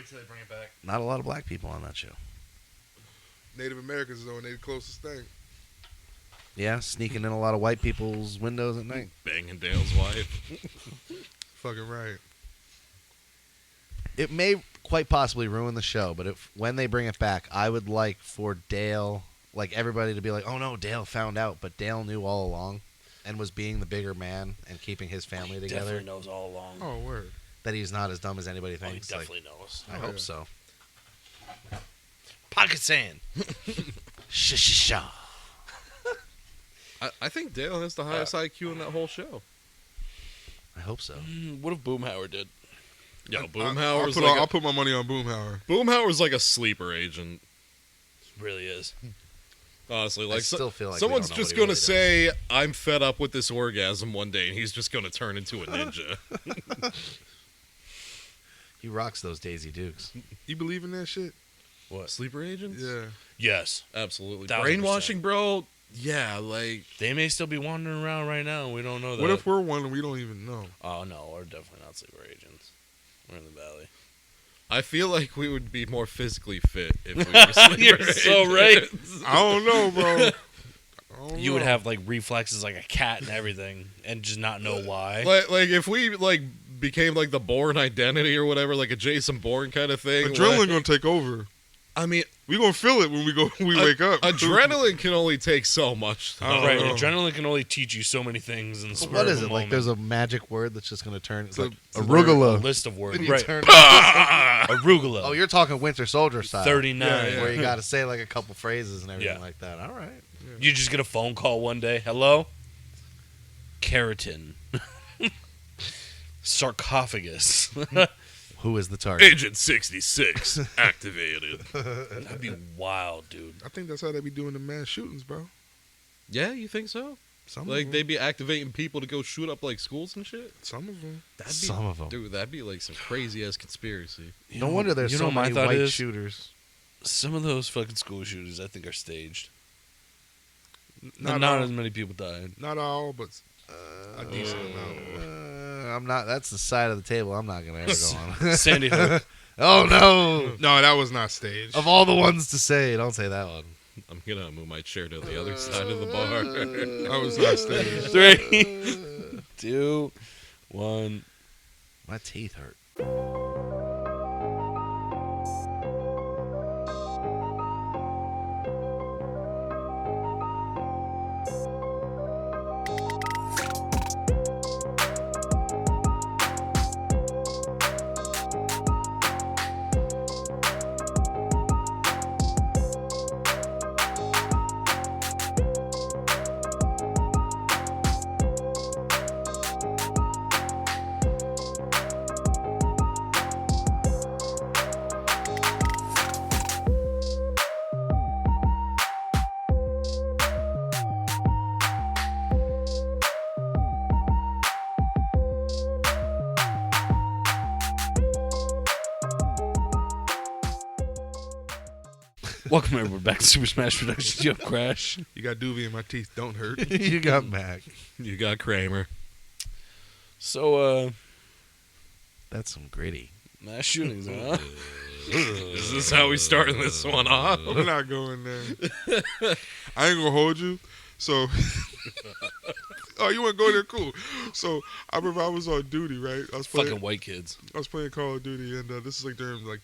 wait till they bring it back. Not a lot of black people on that show. Native Americans, though, they the closest thing. Yeah, sneaking in a lot of white people's windows at night. Banging Dale's wife. Fucking right. It may quite possibly ruin the show, but when they bring it back, I would like for Dale, like everybody to be like, oh no, Dale found out, but Dale knew all along and was being the bigger man and keeping his family together. Definitely knows all along. Oh, word. That he's not as dumb as anybody Oh, he thinks. definitely knows. I hope so. Pocket sand. Sha. I think Dale has the highest IQ in that whole show. I hope so. What if Boomhauer did? Yo, I'll Boomhauer's I'll put my money on Boomhauer. Boomhauer's like a sleeper agent. Really is. Honestly, like I still feel like we someone's don't know just what he gonna really say, "I'm fed up with this orgasm" one day, and he's just gonna turn into a ninja. He rocks those Daisy Dukes. You believe in that shit? What? Sleeper agents? Yeah. Yes. Absolutely. 1000%. Brainwashing, bro. Yeah, like They may still be wandering around right now. And we don't know that. What if we're one and we don't even know? Oh, no. We're definitely not sleeper agents. We're in the valley. I feel like we would be more physically fit if we were sleeper You're so right. agents. I don't know, bro. You would have, like, reflexes like a cat and everything and just not know why. like if we like became like the Bourne Identity or whatever, like a Jason Bourne kind of thing. Adrenaline like, gonna take over. I mean, We gonna feel it when we wake up. adrenaline can only take so much. I don't Right. know. Adrenaline can only teach you so many things in the spur What of is a it? moment. Like there's a magic word that's just going to turn. It's like A arugula. list of words. And you Right. turn- Arugula. Oh, you're talking Winter Soldier style. 39. Yeah. Where you got to say like a couple phrases and everything Yeah. like that. All right. You just get a phone call one day. Hello? Keratin. Sarcophagus. Who is the target? Agent 66 activated. That'd be wild, dude. I think that's how they be doing the mass shootings, bro. Yeah, you think so? Some Like of they them. be activating people to go shoot up like schools and shit? Some of them. That'd be, Some of them. Dude, that'd be like some crazy ass conspiracy. No wonder there's you so know what my many thought white is? shooters. Some of those fucking school shooters, I think, are staged. Not Not all, as many people died. not all, but a decent amount. I'm not. That's the side of the table I'm not going to ever go on. Sandy Hook. Oh no! No, that was not staged. Of all the ones to say, don't say that one. I'm gonna move my chair to the other side of the bar. That was not staged. 3, 2, 1. My teeth hurt. Welcome, everyone, back to Super Smash Productions. You have Crash. You got Duvy and my teeth don't hurt. You got Mac. You got Kramer. So, That's some gritty. mass shootings, huh? Is this how we starting this one off? We're not going there. I ain't gonna hold you. So, oh, you want to go there? Cool. So I remember I was on duty, right? I was playing. Fucking white kids. I was playing Call of Duty, and this is like during like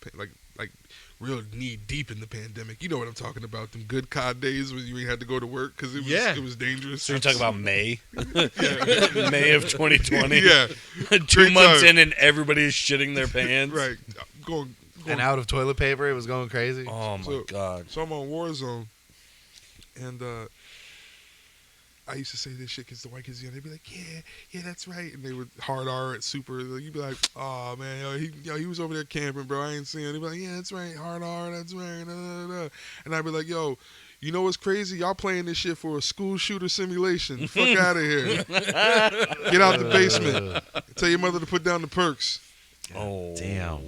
real knee deep in the pandemic. You know what I'm talking about? Them good COD days when you ain't had to go to work because it was dangerous. So you're talking about May? May of 2020? Yeah, 2 Great months time. in and everybody's shitting their pants? right. Going And out of toilet paper, it was going crazy. Oh, my So- God. So I'm on Warzone, and I used to say this shit because the white kids, they'd be like, yeah, that's right. And they would hard R at super. You'd be like, oh, man, he was over there camping, bro. I ain't seen him. They'd be like, yeah, that's right, hard R, that's right. Da, da, da. And I'd be like, yo, you know what's crazy? Y'all playing this shit for a school shooter simulation. Fuck out of here. Get out the basement. Tell your mother to put down the perks. Oh. Damn.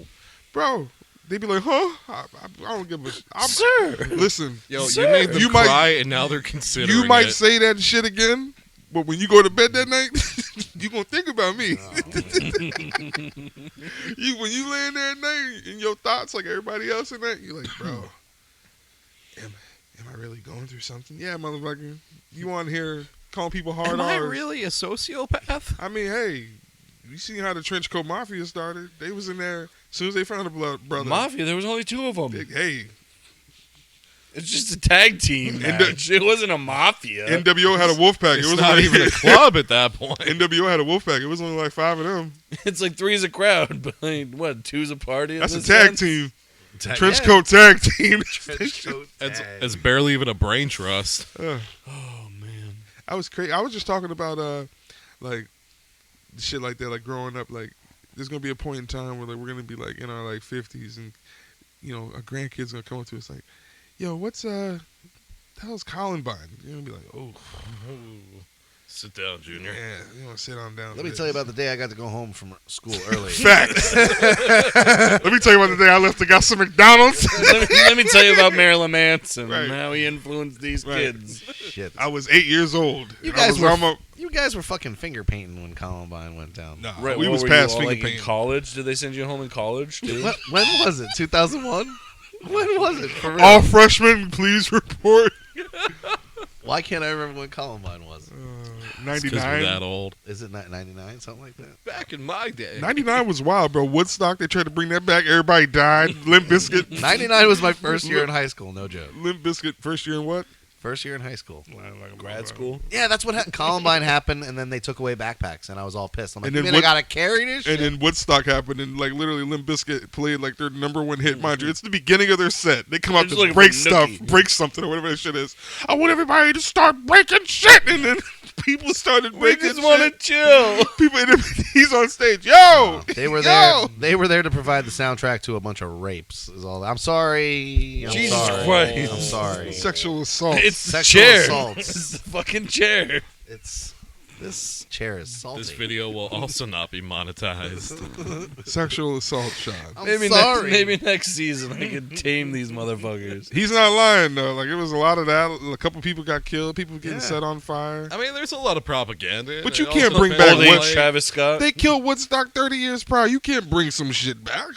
Bro, they'd be like, huh? I don't give a... Sir. Listen. Yo, Sir. you made them You cry, and now they're considering You might it. say that shit again, but when you go to bed that night, You gonna think about me. Oh. When you laying there at night in your thoughts like everybody else in that, you're like, bro, am I really going through something? Yeah, motherfucker. You on here calling people hard Am I R's. really a sociopath? I mean, hey, you see how the trench coat mafia started? They was in there as soon as they found a brother. Mafia, there was only 2 of them. Hey, It's just a tag team match. It wasn't a mafia. NWO had a wolf pack. It's It was not like, even a club at that point. NWO had a wolf pack. It was only like 5 of them. It's like 3's a crowd, but like, what, 2's a party? in That's a this tag sense? team. Tag- Trench coat tag team. Trench coat It's barely even a brain trust. Oh, man. I was crazy. I was just talking about like shit like that, like growing up. Like there's gonna be a point in time where like we're gonna be like in our like 50s, and you know our grandkids gonna come up to us like, "Yo, what's the hell's Columbine?" You're gonna be like, "Oh, Sit down, Junior. yeah, you want to sit on down." Let me tell you about the day I got to go home from school early. facts. Let me tell you about the day I left and got some McDonald's. let me tell you about Marilyn Manson Right. and how he influenced these Right. kids. Shit. I was 8 years old. You and I guys was were almost- you guys were fucking finger painting when Columbine went down. Nah, Right, we what was were past you all, finger like, in painting. college? Did they send you home in college, too? When was it? 2001? When was it? For real? All freshmen, please report. Why can't I remember when Columbine was? 'Cause we're that 99. old. Is it 99? Something like that? Back in my day. 99 was wild, bro. Woodstock, they tried to bring that back. Everybody died. Limp Bizkit. 99 was my first year in high school. No joke. Limp Bizkit, first year in what? First year in high school. Grad school? Yeah, that's what happened. Columbine happened, and then they took away backpacks, and I was all pissed. I'm like, And you then mean I what- gotta carry this And shit? then Woodstock happened, and like literally Limp Bizkit played like their #1 hit. Mind you, it's the beginning of their set. They come out just to looking break for stuff, Nookie. break something, or whatever that shit is. I want everybody to start breaking shit, and then people started We breaking just want to shit. chill. People, and then he's on stage. Yo, They were yo! there. They were there to provide the soundtrack to a bunch of rapes. Is all. I'm sorry. I'm Jesus sorry. Christ. I'm sorry. Sexual assault. It's the Sexual chair. assaults. It's the fucking chair. It's this chair is salty. This video will also not be monetized. Sexual assault, Sean. I'm Maybe sorry. maybe next season I can tame these motherfuckers. He's not lying though. Like it was a lot of that. A couple people got killed. People getting Yeah. set on fire. I mean, there's a lot of propaganda. But and you it can't also bring depends back Old on, age what- Travis Scott. They killed Woodstock 30 years prior. You can't bring some shit back.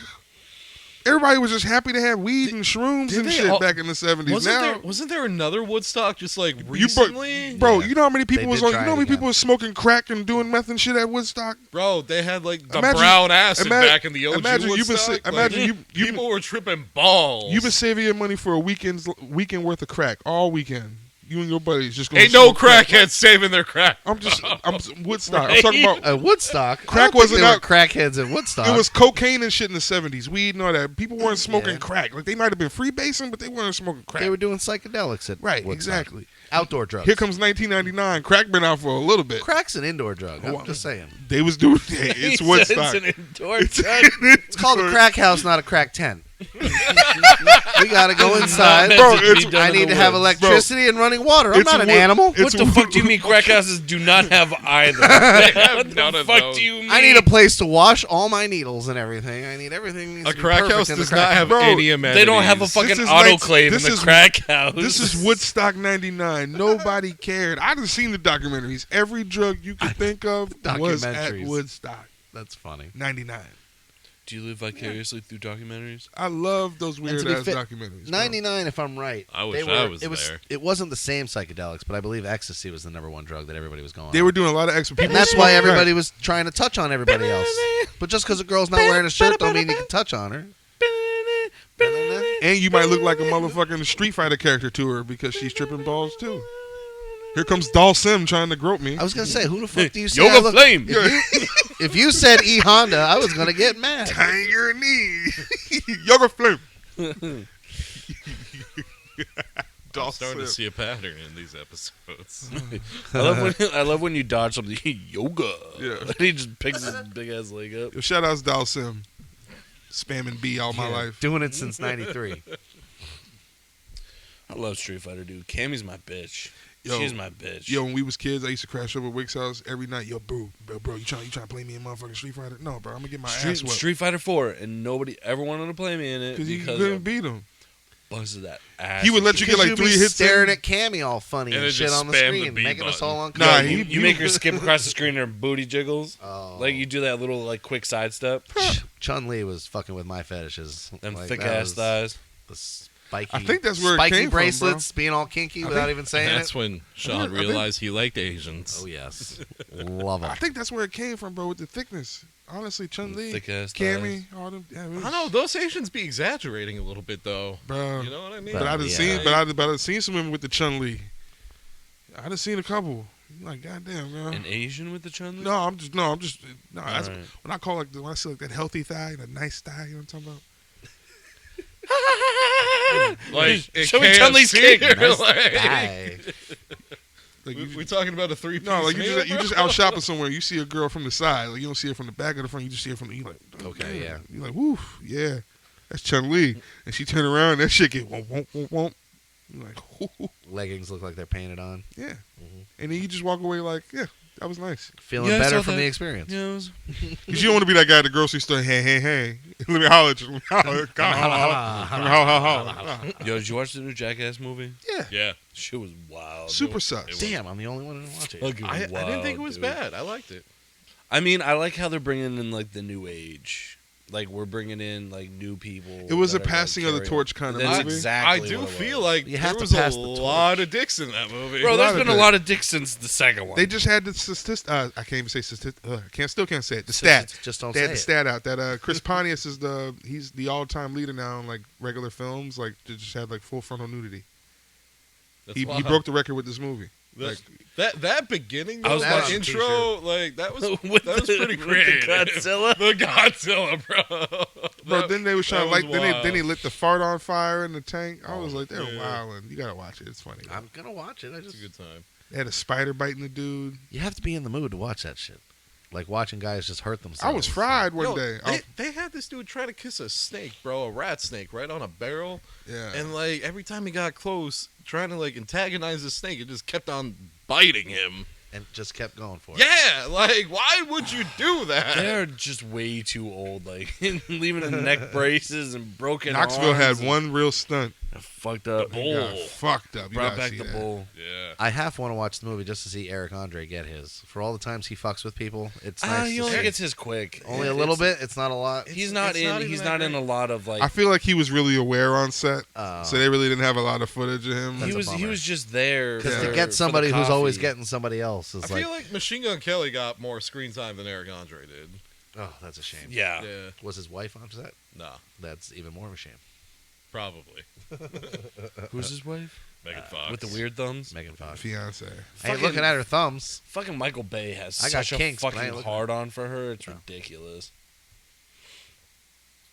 Everybody was just happy to have weed and shrooms did and they shit all- back in the 70s. Now, Wasn't there another Woodstock just like you recently? bro, Yeah. you know how many people They was did on, try you know it how many again. people was smoking crack and doing meth and shit at Woodstock? Bro, they had like the Imagine- brown acid ima- back in the OG imagine you've been Woodstock. sa- imagine Like, you- people were tripping balls. You've been saving your money for a weekend worth of crack all weekend. You and your buddies just gonna Ain't no smoke crack. crackheads saving their crack. I'm Woodstock. I'm Right? talking about At Woodstock, Crack I don't think wasn't there were out- crackheads at Woodstock. it was cocaine and shit in the 70s, weed and all that. People weren't smoking Yeah. crack. Like they might have been freebasing, but they weren't smoking crack. They were doing psychedelics at Right, Woodstock. exactly. Outdoor drugs. Here comes 1999. Crack been out for a little bit. Crack's an indoor drug. Oh, I'm just saying. They was doing He it's said Woodstock. It's an indoor drug. It's called a crack house, not a crack tent. We gotta go inside. Not Bro, meant to be it's- done I in need the to have woods. electricity and running water. I'm It's not an wood- animal. it's What the fuck do you mean crack houses do not have either? What none the of fuck those. do you mean? I need a place to wash all my needles and everything. I need everything. needs A to be crack perfect house in the does crack not have Bro, any amenities. They don't have a fucking is autoclave this in the is- crack house. This is Woodstock 99. Nobody cared. I done seen the documentaries. Every drug you could think of was at Documentaries. Woodstock That's funny. 99. Do you live vicariously through documentaries? I love those And weird to be ass fit, documentaries. bro. 99, if I'm right. I wish they I were- was it there. It wasn't the same psychedelics, but I believe ecstasy was the #1 drug that everybody was going They on. were doing a lot of extra people. And that's why smoking everybody was trying to touch on everybody else. But just because a girl's not wearing a shirt don't mean you can touch on her. crack. And you might look like a motherfucking Street Fighter character to her because she's tripping balls too. Here comes Dal Sim trying to grope me. I was gonna say, who the fuck do you say? I Yoga look- Flame. If you said E Honda, I was gonna get mad. Tie your knee. Yoga Flame. I'm starting to see a pattern in these episodes. I love when you dodge something. Yoga. Yeah. He just picks his big ass leg up. Yo, shout outs Dal Sim. Spamming B all my life. Doing it since '93. I love Street Fighter, dude. Cammy's my bitch. Yo, She's my bitch. Yo, when we was kids, I used to crash over at Wick's house every night. Yo, bro, you trying to play me in motherfucking Street Fighter? No, bro, I'm gonna get my ass whooped. Street Fighter 4, and nobody ever wanted to play me in it Because you because couldn't of, beat him. busted that ass. He would let you get like You'd 3 be hits staring in. at Cammy all funny And and then shit just on the spam the screen, B making us all Nah, uncomfortable. You make her skip across the screen and her booty jiggles. Oh. Like you do that little like quick sidestep. Chun-Li was fucking with my fetishes. Them Like, thick that ass was thighs. The spiky. I think that's where it spiky came from, bracelets, being all kinky without even saying That's it. when Sean realized he liked Asians. Oh yes, love I them. think that's where it came from, bro, with the thickness. Honestly, Chun-Li, Thick ass Cammy, all them. Yeah, it was, I don't know. Those Asians be exaggerating a little bit, though. bro. You know what I mean? But I done Yeah. seen, but I done seen some women with the Chun-Li. I done seen a couple. I'm like, goddamn, man. An Asian with the chun. No, I'm just. No. That's Alright. when I call when I see like that healthy thigh, that nice thigh. You know what I'm talking about? Like, it Show me can't Chun-Li's see kick. her, Nice like- guy. Like we talking about a 3-piece no, like meal, you just bro? out shopping somewhere. You see a girl from the side, like you don't see her from the back or the front. You just see her from the. You like, Okay, yeah. You're like, woo, yeah, that's Chun-Li, and she turn around, that shit get womp womp womp womp. You're like, whoo, Leggings look like they're painted on. yeah, Mhm. and then you just walk away like, yeah, that was nice. Feeling Yeah, I better saw from that. the experience. Yeah, it was- Cause you don't want to be that guy at the grocery store. Hey, let me holler at you. Let me holler. Holler. Yo, did you watch the new Jackass movie? Yeah, Yeah. Shit was wild. super dude. sus. Damn, I'm the only one who didn't watch it. Fucking I didn't wild, think it was dude. bad. I liked it. I mean, I like how they're bringing in like the new age. Like we're bringing in like new people. It was a that are, like, passing of the carrying- torch kind of That's movie. exactly. I what do it feel was. like You have there to was pass a the torch. lot of dicks in that movie. Bro, A there's lot been of a lot of dicks since the second one. They just had the statistic. I can't even say statistic. Still can't say it. The stat. Just don't They say had the it. stat out that Chris Pontius is he's the all-time leader now in like regular films. Like they just had like full frontal nudity. That's He wild. broke the record with this movie. The- Like that beginning, I though, was that watching- intro, like that was With that was the- pretty with creative. the Godzilla? The Godzilla, bro. bro, That- then they was trying to that like was then he wild. lit the fart on fire in the tank. I was Oh, like, they're yeah. wilding. You gotta watch it. It's funny. I'm gonna watch it. I It's just a good time. They had a spider biting the dude. you have to be in the mood to watch that shit. Like watching guys just hurt themselves. I was fried one Yo, day. they had this dude try to kiss a snake, bro, a rat snake, right on a barrel. Yeah. And like every time he got close, trying to like antagonize the snake, it just kept on biting him. and just kept going for it. Yeah, like why would you do that? They're just way too old. Like leaving the neck braces and broken. Knoxville arms had and one real stunt. fucked up. bull. He got fucked up. You Brought gotta back see the that. bull. Yeah. I half want to watch the movie just to see Eric Andre get his. For all the times he fucks with people, it's nice He to only see. gets his quick. Only a little bit. It's not a lot. He's not it's in. not even He's that not in great. a lot of like. I feel like he was really aware on set, Oh. so they really didn't have a lot of footage of him. That's he a was. He bummer. was just there. Because Yeah. to get for somebody the who's always coffee. getting somebody else is I like, feel like Machine Gun Kelly got more screen time than Eric Andre did. oh, that's a shame. Yeah. Yeah. Was his wife on set? Nah, That's even more of a shame. probably. Who's his wife? Megan Fox. With the weird thumbs. Megan Fox. Fiance. I ain't Fucking- looking at her thumbs. Fucking Michael Bay has I got such kinks, a but I ain't fucking looking hard on for her. It's Oh. ridiculous.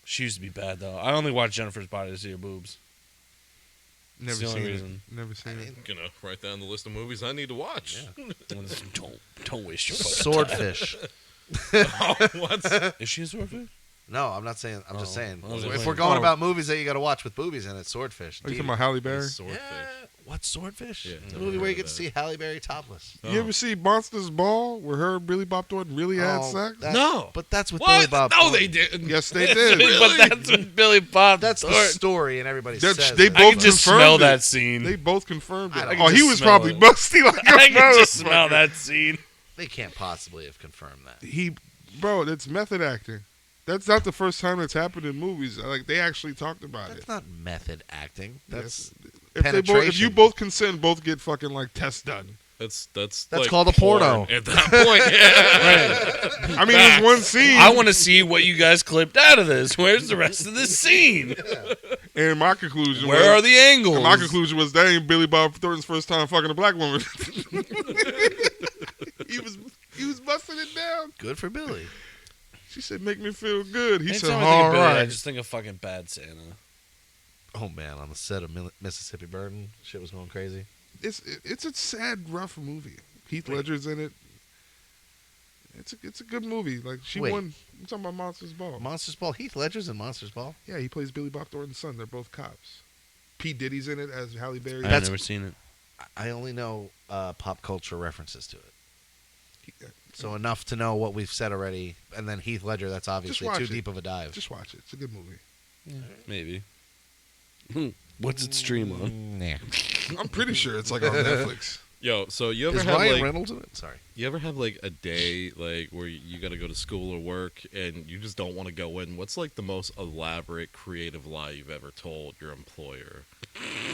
She used to be bad though. I only watch Jennifer's Body to see her boobs. Never the only seen reason. it. Never seen it. Gonna write down the list of movies I need to watch. Don't waste your fucking Swordfish. What? Is she a swordfish? No, I'm not saying. I'm just Oh. saying. I was If like- we're going Oh. about movies that you got to watch with boobies in it, Swordfish. Are you Dee- talking about Halle Berry? Swordfish. Yeah. What's Swordfish? Yeah, the never movie where you heard get of to see Halle Berry topless. You ever see Monsters Ball, where her and Billy Bob Thornton really had Oh, sex? that- No. But that's with Billy What? Bob. No, Thornton. they didn't. Yes, they did. But that's what Billy Bob. That's the Thornton- story, and everybody That's- says they it. I both can just confirmed smell it. that scene. They both confirmed I it. don't- Oh, I can he just was smell probably it. busty like a I can just smell motherfucker. that scene. They can't possibly have confirmed that. Bro, that's method acting. That's not the first time that's happened in movies. Like they actually talked about That's it. not method acting. That's If they both, if you penetration. both consent, both get fucking like tests done. That's That's like called a porno. porn At that point, yeah. I mean, there's one scene, I want to see what you guys clipped out of this. Where's the rest of this scene? and my conclusion was, Where are the angles? and my conclusion was that ain't Billy Bob Thornton's first time fucking a black woman. he was busting it down. good for Billy. She said, "Make me feel good." He Anytime said, I think "All of Billy, I right." just think of fucking Bad Santa. Oh man, on the set of Mississippi Burden, shit was going crazy. It's a sad, rough movie. Heath Ledger's in it. It's a good movie. Like she Wait. won. I'm talking about Monsters Ball. Monsters Ball. Heath Ledger's in Monsters Ball. Yeah, he plays Billy Bob Thornton's son. They're both cops. P. Diddy's in it as Halle Berry. I've never seen it. I only know pop culture references to it, He- so enough to know what we've said already. And then Heath Ledger, that's obviously watch too it. deep of a dive. Just watch it. It's a good movie. Maybe. What's it stream on? Nah. I'm pretty sure it's like on Netflix. Yo, so you ever Is have Ryan like Reynolds in it? Sorry. you ever have like a day like where you got to go to school or work and you just don't want to go in? What's like the most elaborate creative lie you've ever told your employer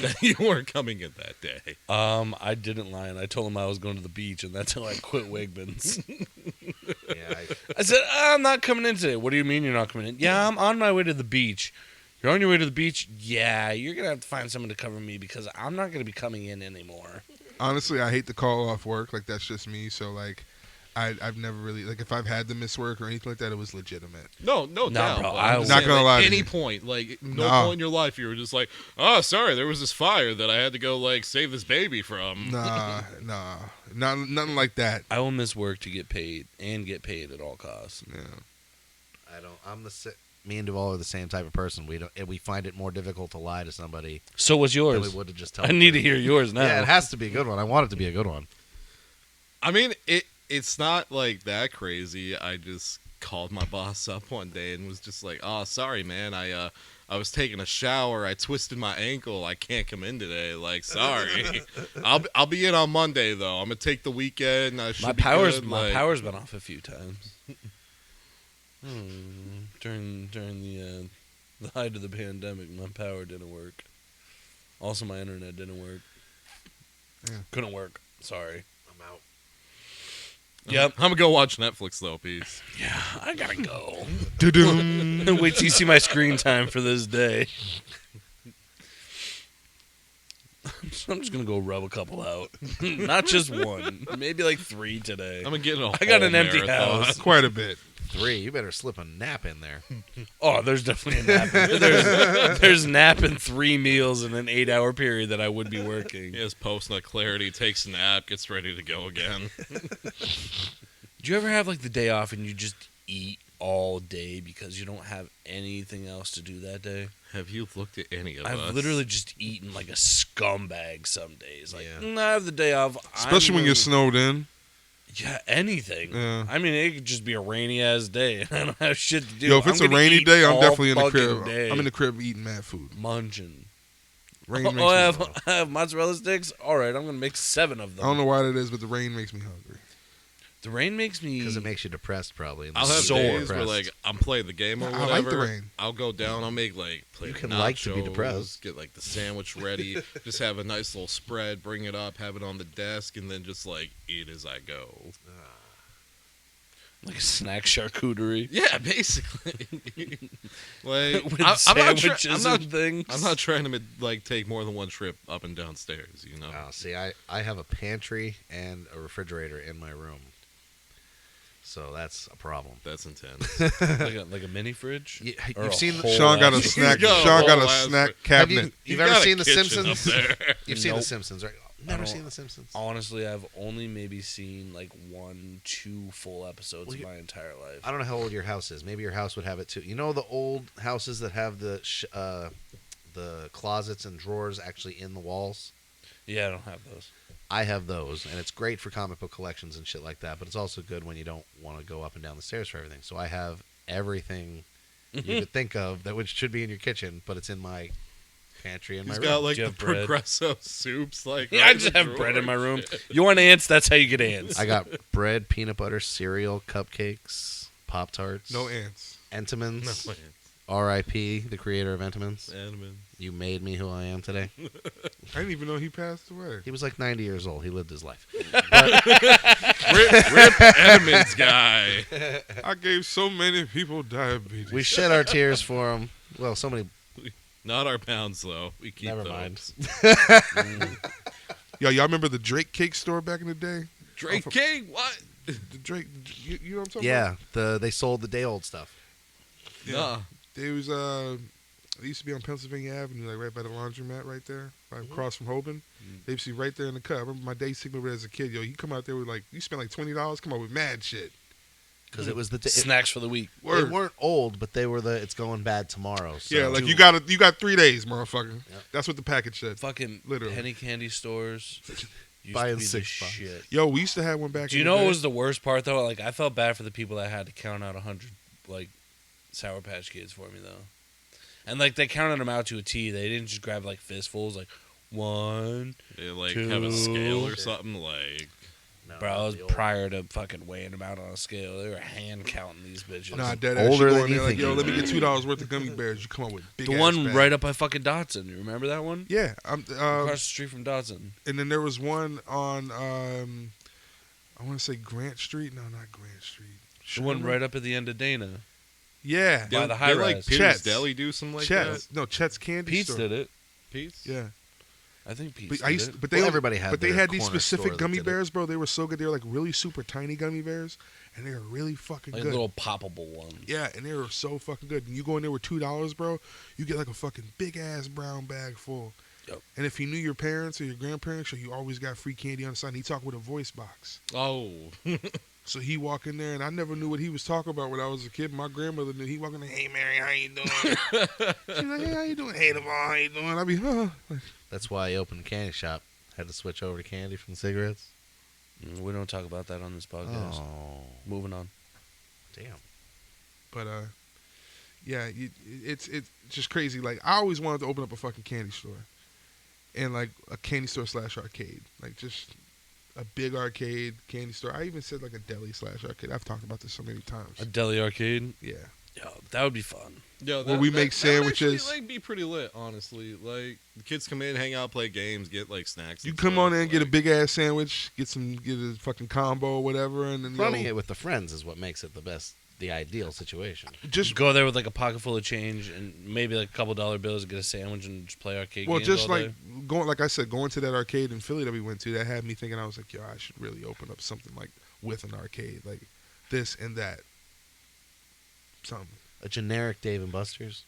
that you weren't coming in that day? I didn't lie, and I told him I was going to the beach, and that's how I quit Wegmans. Yeah. I said, I'm not coming in today. What do you mean you're not coming in? Yeah, I'm on my way to the beach. You're on your way to the beach? Yeah, you're going to have to find someone to cover me because I'm not going to be coming in anymore. Honestly, I hate to call off work. Like, that's just me. So, like, I've never really, like, if I've had to miss work or anything like that, it was legitimate. No Nah, doubt. bro, but I I'm just Not saying, gonna lie like, to any you. point, like no Nah. point in your life, you were just like, oh, sorry, there was this fire that I had to go like save this baby from. Nah, nothing like that. I will miss work to get paid and get paid at all costs. Yeah. I don't. Me and Duvall are the same type of person. We find it more difficult to lie to somebody So what's than we yours? would to just tell. I need to hear yours now. Yeah, it has to be a good one. I want it to be a good one. I mean, it's not like that crazy. I just called my boss up one day and was just like, "Oh, sorry, man. I was taking a shower. I twisted my ankle. I can't come in today. Like, sorry. I'll be in on Monday though. I'm gonna take the weekend. I should My be power's good. my Like, power's been off a few times. During the height of the pandemic, my power didn't work. Also, my internet didn't work. Yeah. Couldn't work. Sorry. I'm out. Yep. I'm gonna go watch Netflix though. Peace. Yeah, I gotta go. Doo-doo. Wait till you see my screen time for this day. I'm just gonna go rub a couple out. Not just one. Maybe like 3 today. I'm gonna get in a I got whole an empty marathon. house. Quite a bit. 3. You better slip a nap in there. Oh, there's definitely a nap. There's nap and 3 meals in an 8-hour period that I would be working. He has post-nut clarity, takes a nap, gets ready to go again. Do you ever have like the day off and you just eat all day because you don't have anything else to do that day? Have you looked at any of us? I've literally just eaten like a scumbag some days. Like, Yeah. I have the day off. Especially when you're snowed in. Yeah, anything. Yeah. I mean, it could just be a rainy ass day, and I don't have shit to do. Yo, if it's I'm a gonna rainy eat day, I'm all definitely in the fucking crib. day. I'm in the crib eating mad food. munching. Rain makes me I hungry. have mozzarella sticks. All right, I'm gonna make 7 of them. I don't know why that is, but the rain makes me hungry. The rain makes me. Because it makes you depressed, probably. I'll have Sore. days where like I'm playing the game or I whatever. like the rain. I'll go down. I'll make like play You the can like to be nachos, depressed. Get like the sandwich ready. Just have a nice little spread. Bring it up. Have it on the desk, and then just like eat as I go. like snack charcuterie Yeah, basically. Like with I'm not sandwiches and things. I'm not trying to like take more than one trip up and downstairs. You know. Oh, see, I have a pantry and a refrigerator in my room. So that's a problem. That's intense. like a mini fridge. You've Or a seen whole Sean got a ass- snack. got a Sean got whole a ass snack Have cabinet. you've got ever a seen The kitchen up Simpsons? there. You've seen The Nope. Simpsons, right? I Never don't- seen The Simpsons. Honestly, I've only maybe seen like 1-2 full episodes Well, of you- my entire life. I don't know how old your house is. Maybe your house would have it too. You know the old houses that have the closets and drawers actually in the walls? Yeah, I don't have those. I have those, and it's great for comic book collections and shit like that, but it's also good when you don't want to go up and down the stairs for everything. So I have everything you could think of that should be in your kitchen, but it's in my pantry in my He's room. got like Do you the have bread? Progresso soups. Like Yeah, I right just in the have bread in my drawer. room. You want ants? That's how you get ants. I got bread, peanut butter, cereal, cupcakes, Pop-Tarts. No ants. Entenmann's. No, man. R.I.P., the creator of Entenmann's. Edmund. You made me who I am today. I didn't even know he passed away. He was like 90 years old. He lived his life. Rip Edmonds guy. I gave so many people diabetes. We shed our tears for him. Well, so many. Not our pounds though. We keep Never those. mind. Yo, y'all remember the Drake cake store back in the day? Drake Oh, King. What? The Drake, you know what I'm talking Yeah, they sold the day old stuff. Yeah. Nah. They was they used to be on Pennsylvania Avenue, like right by the laundromat, right there, right across from Hoban. They used to be right there in the cut. I remember my day sleeping over there as a kid. Yo, you come out there with like you spend like $20, come out with mad shit. Because it was the. Snacks for the week. They Word. weren't old, but they were the. It's going bad tomorrow. So. Yeah, like you got 3 days, motherfucker. Yep. That's what the package said. Fucking Literally. penny candy stores. Used Buying to be the 6 bucks. shit. Yo, we used to have one back. Do you in know the what day. was the worst part though? Like I felt bad for the people that had to count out 100 like Sour Patch Kids for me though. And like they counted them out to a T. They didn't just grab like fistfuls, like 1, They like 2. have a scale or something like. No, Bro, I not was the old- prior to fucking weighing them out on a scale. They were hand counting these bitches. Nah, dead ass. Older You go than in you there like, think yo, you let me are. get $2 worth of gummy bears. You come up with big The ass one bag. right up by fucking Dotson. You remember that one? Yeah, Across the street from Dotson. and then there was one on I want to say Grant Street. No, not Grant Street. The one Sherman? right up at the end of Dana. Yeah, By the high Did like rise. Peter's Chet's. Deli do something like Chet's. No, Chet's Candy Pete's Store. did it. that? Pete's? Yeah, I think Pete's but I did used, it. but they Well, only- everybody had but they their had these corner store specific that gummy did it. bears, bro. They were so good. They were like really super tiny gummy bears, and they were really fucking Like good. little poppable ones. Yeah, and they were so fucking good. And you go in there with $2, bro, you get like a fucking big ass brown bag full. Yep. And if you knew your parents or your grandparents, so you always got free candy on the side. And he talked with a voice box. Oh. So he walk in there, and I never knew what he was talking about when I was a kid. My grandmother knew. He walk in there, hey Mary, how you doing? She's like, hey, how you doing? Hey, Devon, how you doing? I'd be, huh? Like, That's why I opened a candy shop. Had to switch over to candy from cigarettes. We don't talk about that on this podcast. Oh, Moving on. damn. but yeah, it's just crazy. Like I always wanted to open up a fucking candy store, and like a candy store / arcade, like just a big arcade candy store. I even said like a deli / arcade. I've talked about this so many times. A deli arcade. Yeah. Yo, that would be fun. Yo, Where we make that would actually, sandwiches. like, be pretty lit, honestly. Like, the kids come in, hang out, play games, get, like, snacks. You and come stuff, on in, get a like- big ass sandwich, get a fucking combo or whatever, and then Running it with the friends is what makes it the ideal situation. just Go there with like a pocket full of change and maybe like a couple $1 bills and get a sandwich and just play arcade well, games just all like day. going, like I said, going to that arcade in Philly that we went to, that had me thinking. I was like, yo, I should really open up something like with an arcade, like this and that. A generic Dave and Buster's.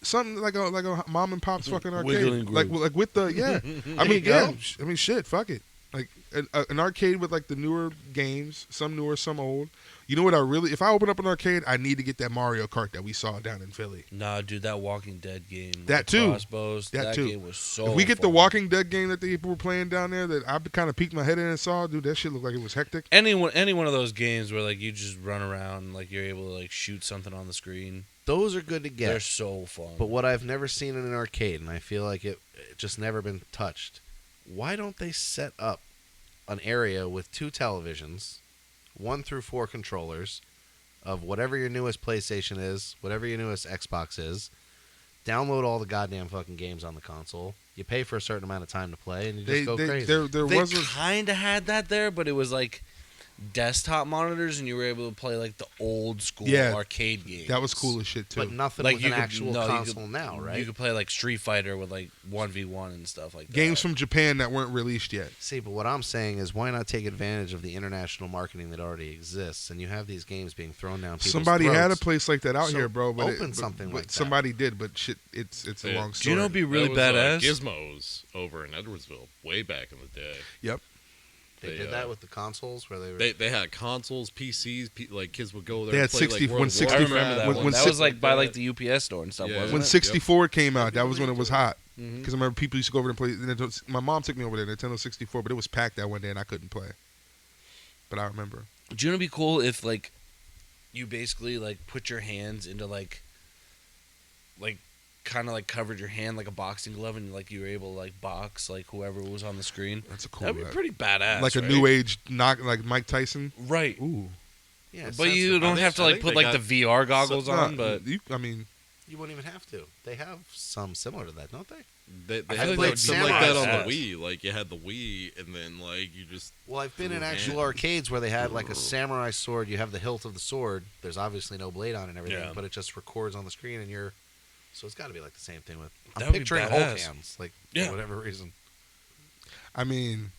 Something like a mom and pop's fucking arcade, Wiggling like with the yeah. I you mean, go. yeah. I mean, shit, fuck it. Like an arcade with like the newer games, some newer, some old. You know what? If I open up an arcade, I need to get that Mario Kart that we saw down in Philly. Nah, dude, that Walking Dead game. with That the too. Crossbows, That too. game was so If we get the fun. Walking Dead game that the people were playing down there, that I kind of peeked my head in and saw, dude, that shit looked like it was hectic. any one of those games where like you just run around and like you're able to like shoot something on the screen. Those are good to get. They're so fun. But what I've never seen in an arcade, and I feel like it just never been touched, why don't they set up an area with 2 televisions, 1 through 4 controllers, of whatever your newest PlayStation is, whatever your newest Xbox is, download all the goddamn fucking games on the console, you pay for a certain amount of time to play, and you just go crazy. There they wasn't. kind of had that there, but it was like desktop monitors, and you were able to play like the old school Yeah, arcade games. That was cool as shit too. But nothing Like with you an could- actual no, you console could- now, right? You could play like Street Fighter with like 1v1 and stuff like that. Games from Japan that weren't released yet. See, but what I'm saying is, why not take advantage of the international marketing that already exists, and you have these games being thrown down people's Somebody had a throats. place like that out So here, bro. But open something but like that. somebody did, but shit, it's a Yeah. long Do story. you know what'd be really That was, badass? Gizmos over in Edwardsville, way back in the day. Yep. They They, did uh, that with the consoles, where they were. They had consoles, PCs, like kids would go there. They and had play, 60 like, World when of 60 I Warcraft, remember that when- one. when That six- was like by that. like the UPS store and stuff, Yeah. wasn't When it? 64 came out, that was when it Yep. was hot. Mhm. Because I remember people used to go over there and play. My mom took me over there, Nintendo 64, but it was packed that one day and I couldn't play. But I remember. Do you know what'd be cool if like you basically like put your hands into like kind of like covered your hand like a boxing glove and like you were able to like box like whoever was on the screen. That's a cool. That'd be pretty badass. like a right? new age knock, like Mike Tyson. right? Ooh. yeah, But sensitive. you don't I have to think like put they like got the VR goggles on, but I mean, You wouldn't even have to. They have some similar to that, don't they? They I had feel like like that something would like be that on badass. the Wii. Like you had the Wii, and then like you just Well, I've been in Ooh, actual man. arcades where they had like a samurai sword. You have the hilt of the sword. There's obviously no blade on it and everything, Yeah. but it just records on the screen, and you're. So it's got to be like the same thing with. That I'm would be picturing Hulk badass. hands, like Yeah. for whatever reason. I mean,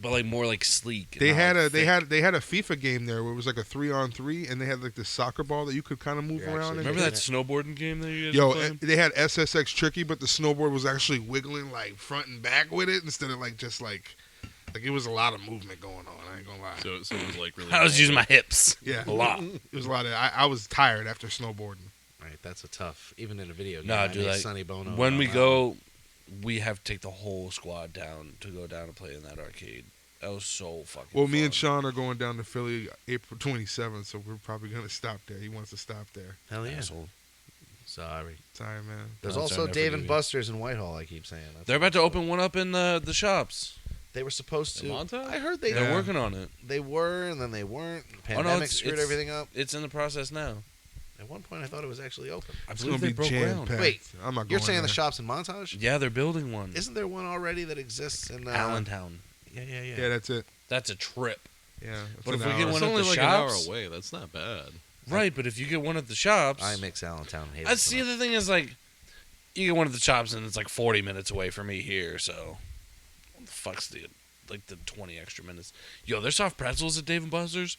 but like more like sleek. and they not, had like, a they thick. had a FIFA game there where it was like a 3-on-3, and they had like this soccer ball that you could kind of move You're around. actually And Remember that snowboarding game that you guys Yo, were playing? they had SSX Tricky, but the snowboard was actually wiggling like front and back with it instead of like just like it was a lot of movement going on. I ain't gonna lie. so it was like really. I was using my hips. Yeah, a lot. It was a lot of. I was tired after snowboarding. Right, that's a tough. Even in a video game, Nah, I dude, may like, Sonny Bono when on we that go, we have to take the whole squad down to go down and play in that arcade. That was so fucking Well, fun. me and Sean are going down to Philly April 27th, so we're probably gonna stop there. He wants to stop there. one. Hell yeah! Asshole. Sorry. Sorry, man. There's No, also sorry, never Dave forgive and you. Buster's in Whitehall. I keep saying. That's They're about to open one up in the shops. They were supposed to. In Montauk? I heard they. Yeah. They're working on it. They were, and then they weren't. The Oh, no, pandemic it's- screwed it's- everything up. It's in the process now. At one point, I thought it was actually open. I It's believe gonna they be broke jam ground. packed. Wait, I'm not going You're saying the there. shops in Montage? Yeah, they're building one. Isn't there one already that exists in Allentown. Yeah. Yeah, that's it. That's a trip. Yeah. it's But an if we hour. get It's one at only the like shops? an hour away. That's not bad. Right, but if you get one at the shops, I mix Allentown and I Hazelton. see. The thing is, like, you get one at the shops, and it's like 40 minutes away from me here. So, what the fuck's the 20 extra minutes? Yo, their soft pretzels at Dave and Buster's.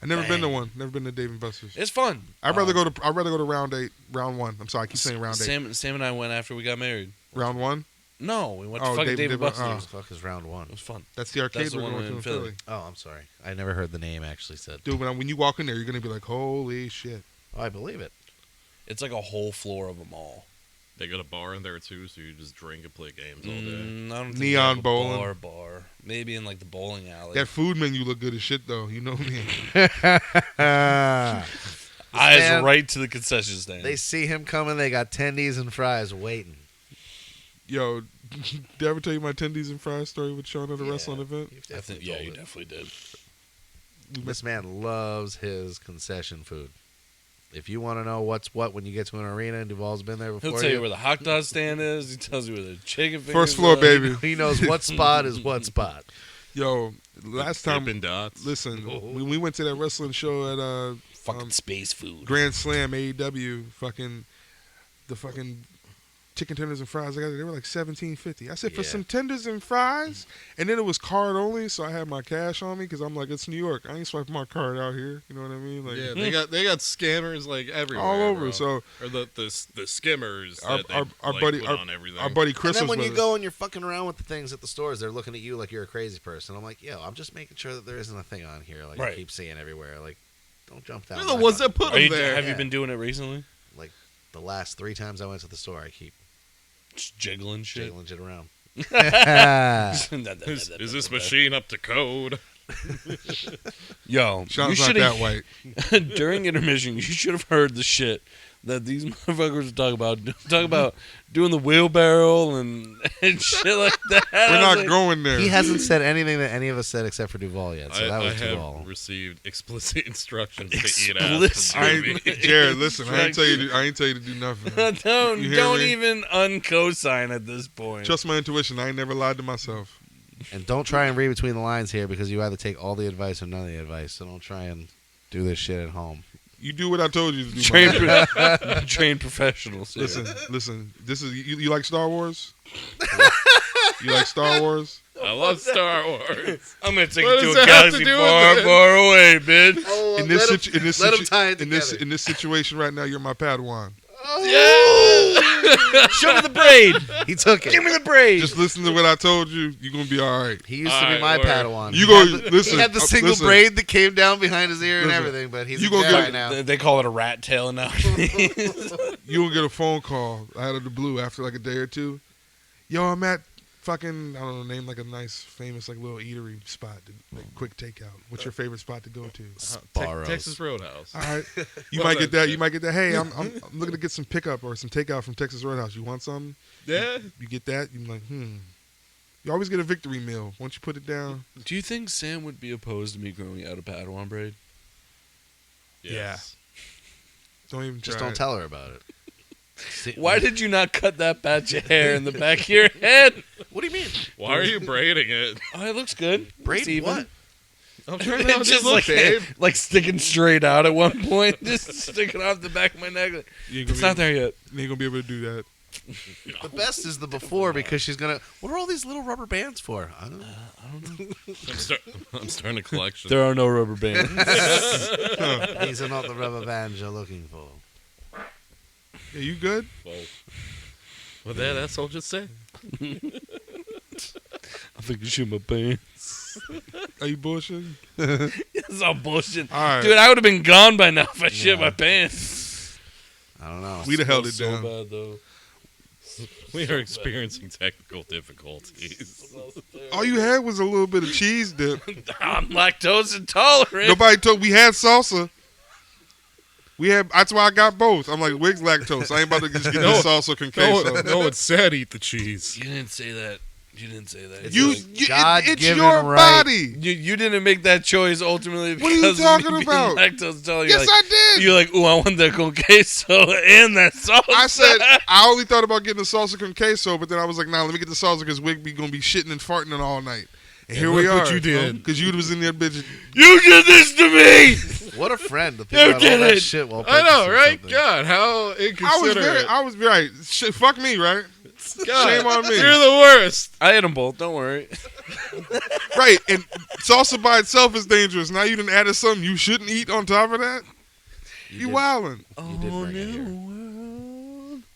I've never been to Dang. one. Never been to Dave and Buster's. It's fun. I'd rather go to round one. I'm sorry, I keep saying round eight. Sam and I went after we got married. Round one. No, we went to Oh, fucking Dave and What Buster's. What the fuck is round one? It was fun. That's the arcade That's the we're one going to in in Philly. Philly. Oh, I'm sorry. I never heard the name actually said. Dude, when you walk in there, you're gonna be like, holy shit. Oh, I believe it. It's like a whole floor of them all. They got a bar in there too, so you just drink and play games all day. I don't think Neon they have a bowling. bar. Maybe in like the bowling alley. That food menu look good as shit though. You know me. Eyes Man, right to the concession stand. They see him coming. They got tendies and fries waiting. Yo, did I ever tell you my tendies and fries story with Sean at a wrestling event? You've I definitely think, yeah, told you it. definitely did. This man loves his concession food. If you want to know what's what when you get to an arena, and Duval's been there before He'll tell you where the hot dog stand is. He tells you where the chicken fingers First floor, are. baby. he knows what spot is what spot. Yo, last time, Dippin' Dots. listen, when we went to that wrestling show at Fucking space food. Grand Slam AEW, the fucking chicken tenders and fries I got, they were like $17.50. I said, for Yeah. some tenders and fries? And then it was card only, so I had my cash on me because I'm like, it's New York. I ain't swiping my card out here. You know what I mean? Like, Yeah, they got scammers like everywhere, all over. bro. So or the skimmers Our- that they our like, buddy- put on everything. our buddy And Chris then was when you with go us. and you're fucking around with the things at the stores, they're looking at you like you're a crazy person. I'm like, yo, I'm just making sure that there isn't a thing on here like I Right. keep seeing everywhere. Like, don't jump down. They're the my ones fucking- that put Are you, them there. have you Yeah. been doing it recently? Like the last 3 times I went to the store, I keep Just jiggling shit. jiggling shit around. Is this machine up to code? Yo, you Sean's not should that have white. during intermission. You should have heard the shit that these motherfuckers talk about. Talk about doing the wheelbarrow and shit like that. We're I was not like, going there. He hasn't said anything that any of us said except for Duval yet, so that I was have Duval. received explicit instructions to eat Explicit. out. I ain't, Jared, listen, I ain't tell you to do nothing. don't You hear don't me? even uncosign at this point. Trust my intuition. I ain't never lied to myself. And don't try and read between the lines here because you either take all the advice or none of the advice. So don't try and do this shit at home. You do what I told you to do. trained, man. trained professionals. here. Listen. This is you like Star Wars? You like Star Wars? I love Star Wars. I'm gonna take What you does to a that have to galaxy do with far, it? far away, bitch. Oh, In this in in this situation right now, you're my Padawan. Show me the braid. He took it. Give me the braid. Just listen to what I told you. You're gonna be all right. He used to be Alright, my word. Padawan. You He go had the- listen. He had the single listen. braid that came down behind his ear and Listen. everything, but he's You a gonna Jedi get- now. They call it a rat tail now. You gonna get a phone call out of the blue after like a day or two. Yo, I'm at fucking, I don't know, name like a nice, famous, like little eatery spot, like quick takeout. What's your favorite spot to go to? Sparrows. Texas Roadhouse. All right, you Well, might get that's that. You might get that. Hey, I'm looking to get some pickup or some takeout from Texas Roadhouse. You want some? Yeah. You get that. You're like, You always get a victory meal. Once you put it down, Do you think Sam would be opposed to me growing out a Padawan braid? Yes. don't even Just try don't it. tell her about it. See- Why did you not cut that patch of hair in the back of your head? What do you mean? Why are you braiding it? Oh, it looks good. Braid It's even. what? I'm trying to It's just just look, like, babe. like sticking straight out at one point, just sticking off the back of my neck. Like, You ain't it's gonna not there yet. You ain't gonna be able to do that. The best is the before because she's gonna. What are all these little rubber bands for? I don't know. I'm starting a collection. There are no rubber bands. These are not the rubber bands you're looking for. Yeah, you good? Well, that's all. Just say. I think you shoot my pants. Are you bullshitting? It's all bullshit. All right. Dude, I would have been gone by now if I shit my pants. I don't know. We'd have held it so down. bad, though. We are experiencing technical difficulties. All you had was a little bit of cheese dip. I'm lactose intolerant. Nobody told we had salsa. That's why I got both. I'm like, Wig's lactose. I ain't about to just get the salsa con queso. No, it said eat the cheese. You didn't say that. You didn't say that. It's God-given your right. body. You didn't make that choice ultimately What are you because talking of me about? being lactose intolerant. Yes, I did. You're like, ooh, I want that con queso and that salsa. I said I only thought about getting the salsa con queso, but then I was like, nah, let me get the salsa because Wig be gonna be shitting and farting all night. And here we look are. what you did. Because you was in there, bitch. You did this to me. What a friend to You think about all did that it. shit while I know, purchasing right? something. God, how inconsiderate. I was right. Shit, fuck me, right? God, Shame on me. You're the worst. I ate them both. Don't worry. Right, and salsa by itself is dangerous. Now you done added something you shouldn't eat on top of that. You did- wildin'. You did bring it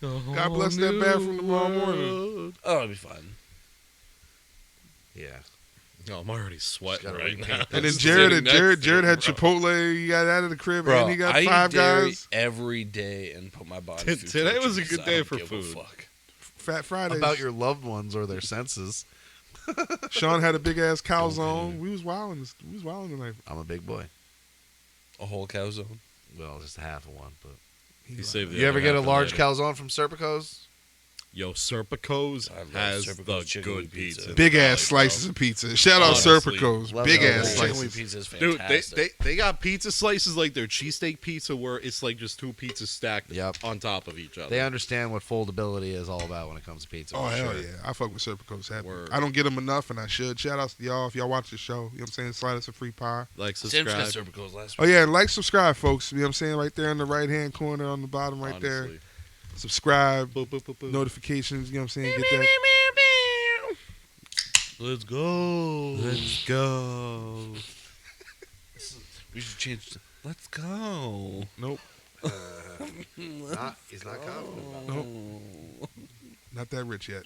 here. God bless that bathroom tomorrow morning. Oh, it'll be fine. Yeah. No, I'm already sweating Gotta right repaint now. that. And then Just Jared sitting next to Jared him, had bro. Chipotle. He got out of the crib, Bro, and he got I Five eat dairy Guys. every day and put my body through Today was a torture good because I day don't for give a food. fuck. Fat Fridays. About your loved ones or their senses. Sean had a big ass calzone. We was wilding. We was wilding tonight. I'm a big boy. A whole calzone. Well, just half of one. But He saved the you ever other get a half for large later. calzone from Serpico's? Yo, Serpico's I love has Serpico's the chicken good wing pizza. pizza. Big Valley, ass slices bro. of pizza. Shout out Honestly. Serpico's. Love Big that. ass Yeah. Chicken wing slices. pizza is Dude, fantastic. they got pizza slices like their cheesesteak pizza where it's like just two pizzas stacked Yep. on top of each other. They understand what foldability is all about when it comes to pizza. Oh for hell sure. yeah! I fuck with Serpico's happy. Word. I don't get them enough, and I should. Shout outs to y'all if y'all watch the show. You know what I'm saying? Slide us a free pie. Like, Sam's got subscribe. Serpico's last Oh week. yeah, and like, subscribe, folks. You know what I'm saying? Right there in the right hand corner on the bottom, right there. Honestly. Subscribe, Boop, boop, boop, boop. notifications. You know what I'm saying? Get that. Let's go. Let's go. We should change. Let's go. Nope, He's not confident. nope, not that rich yet.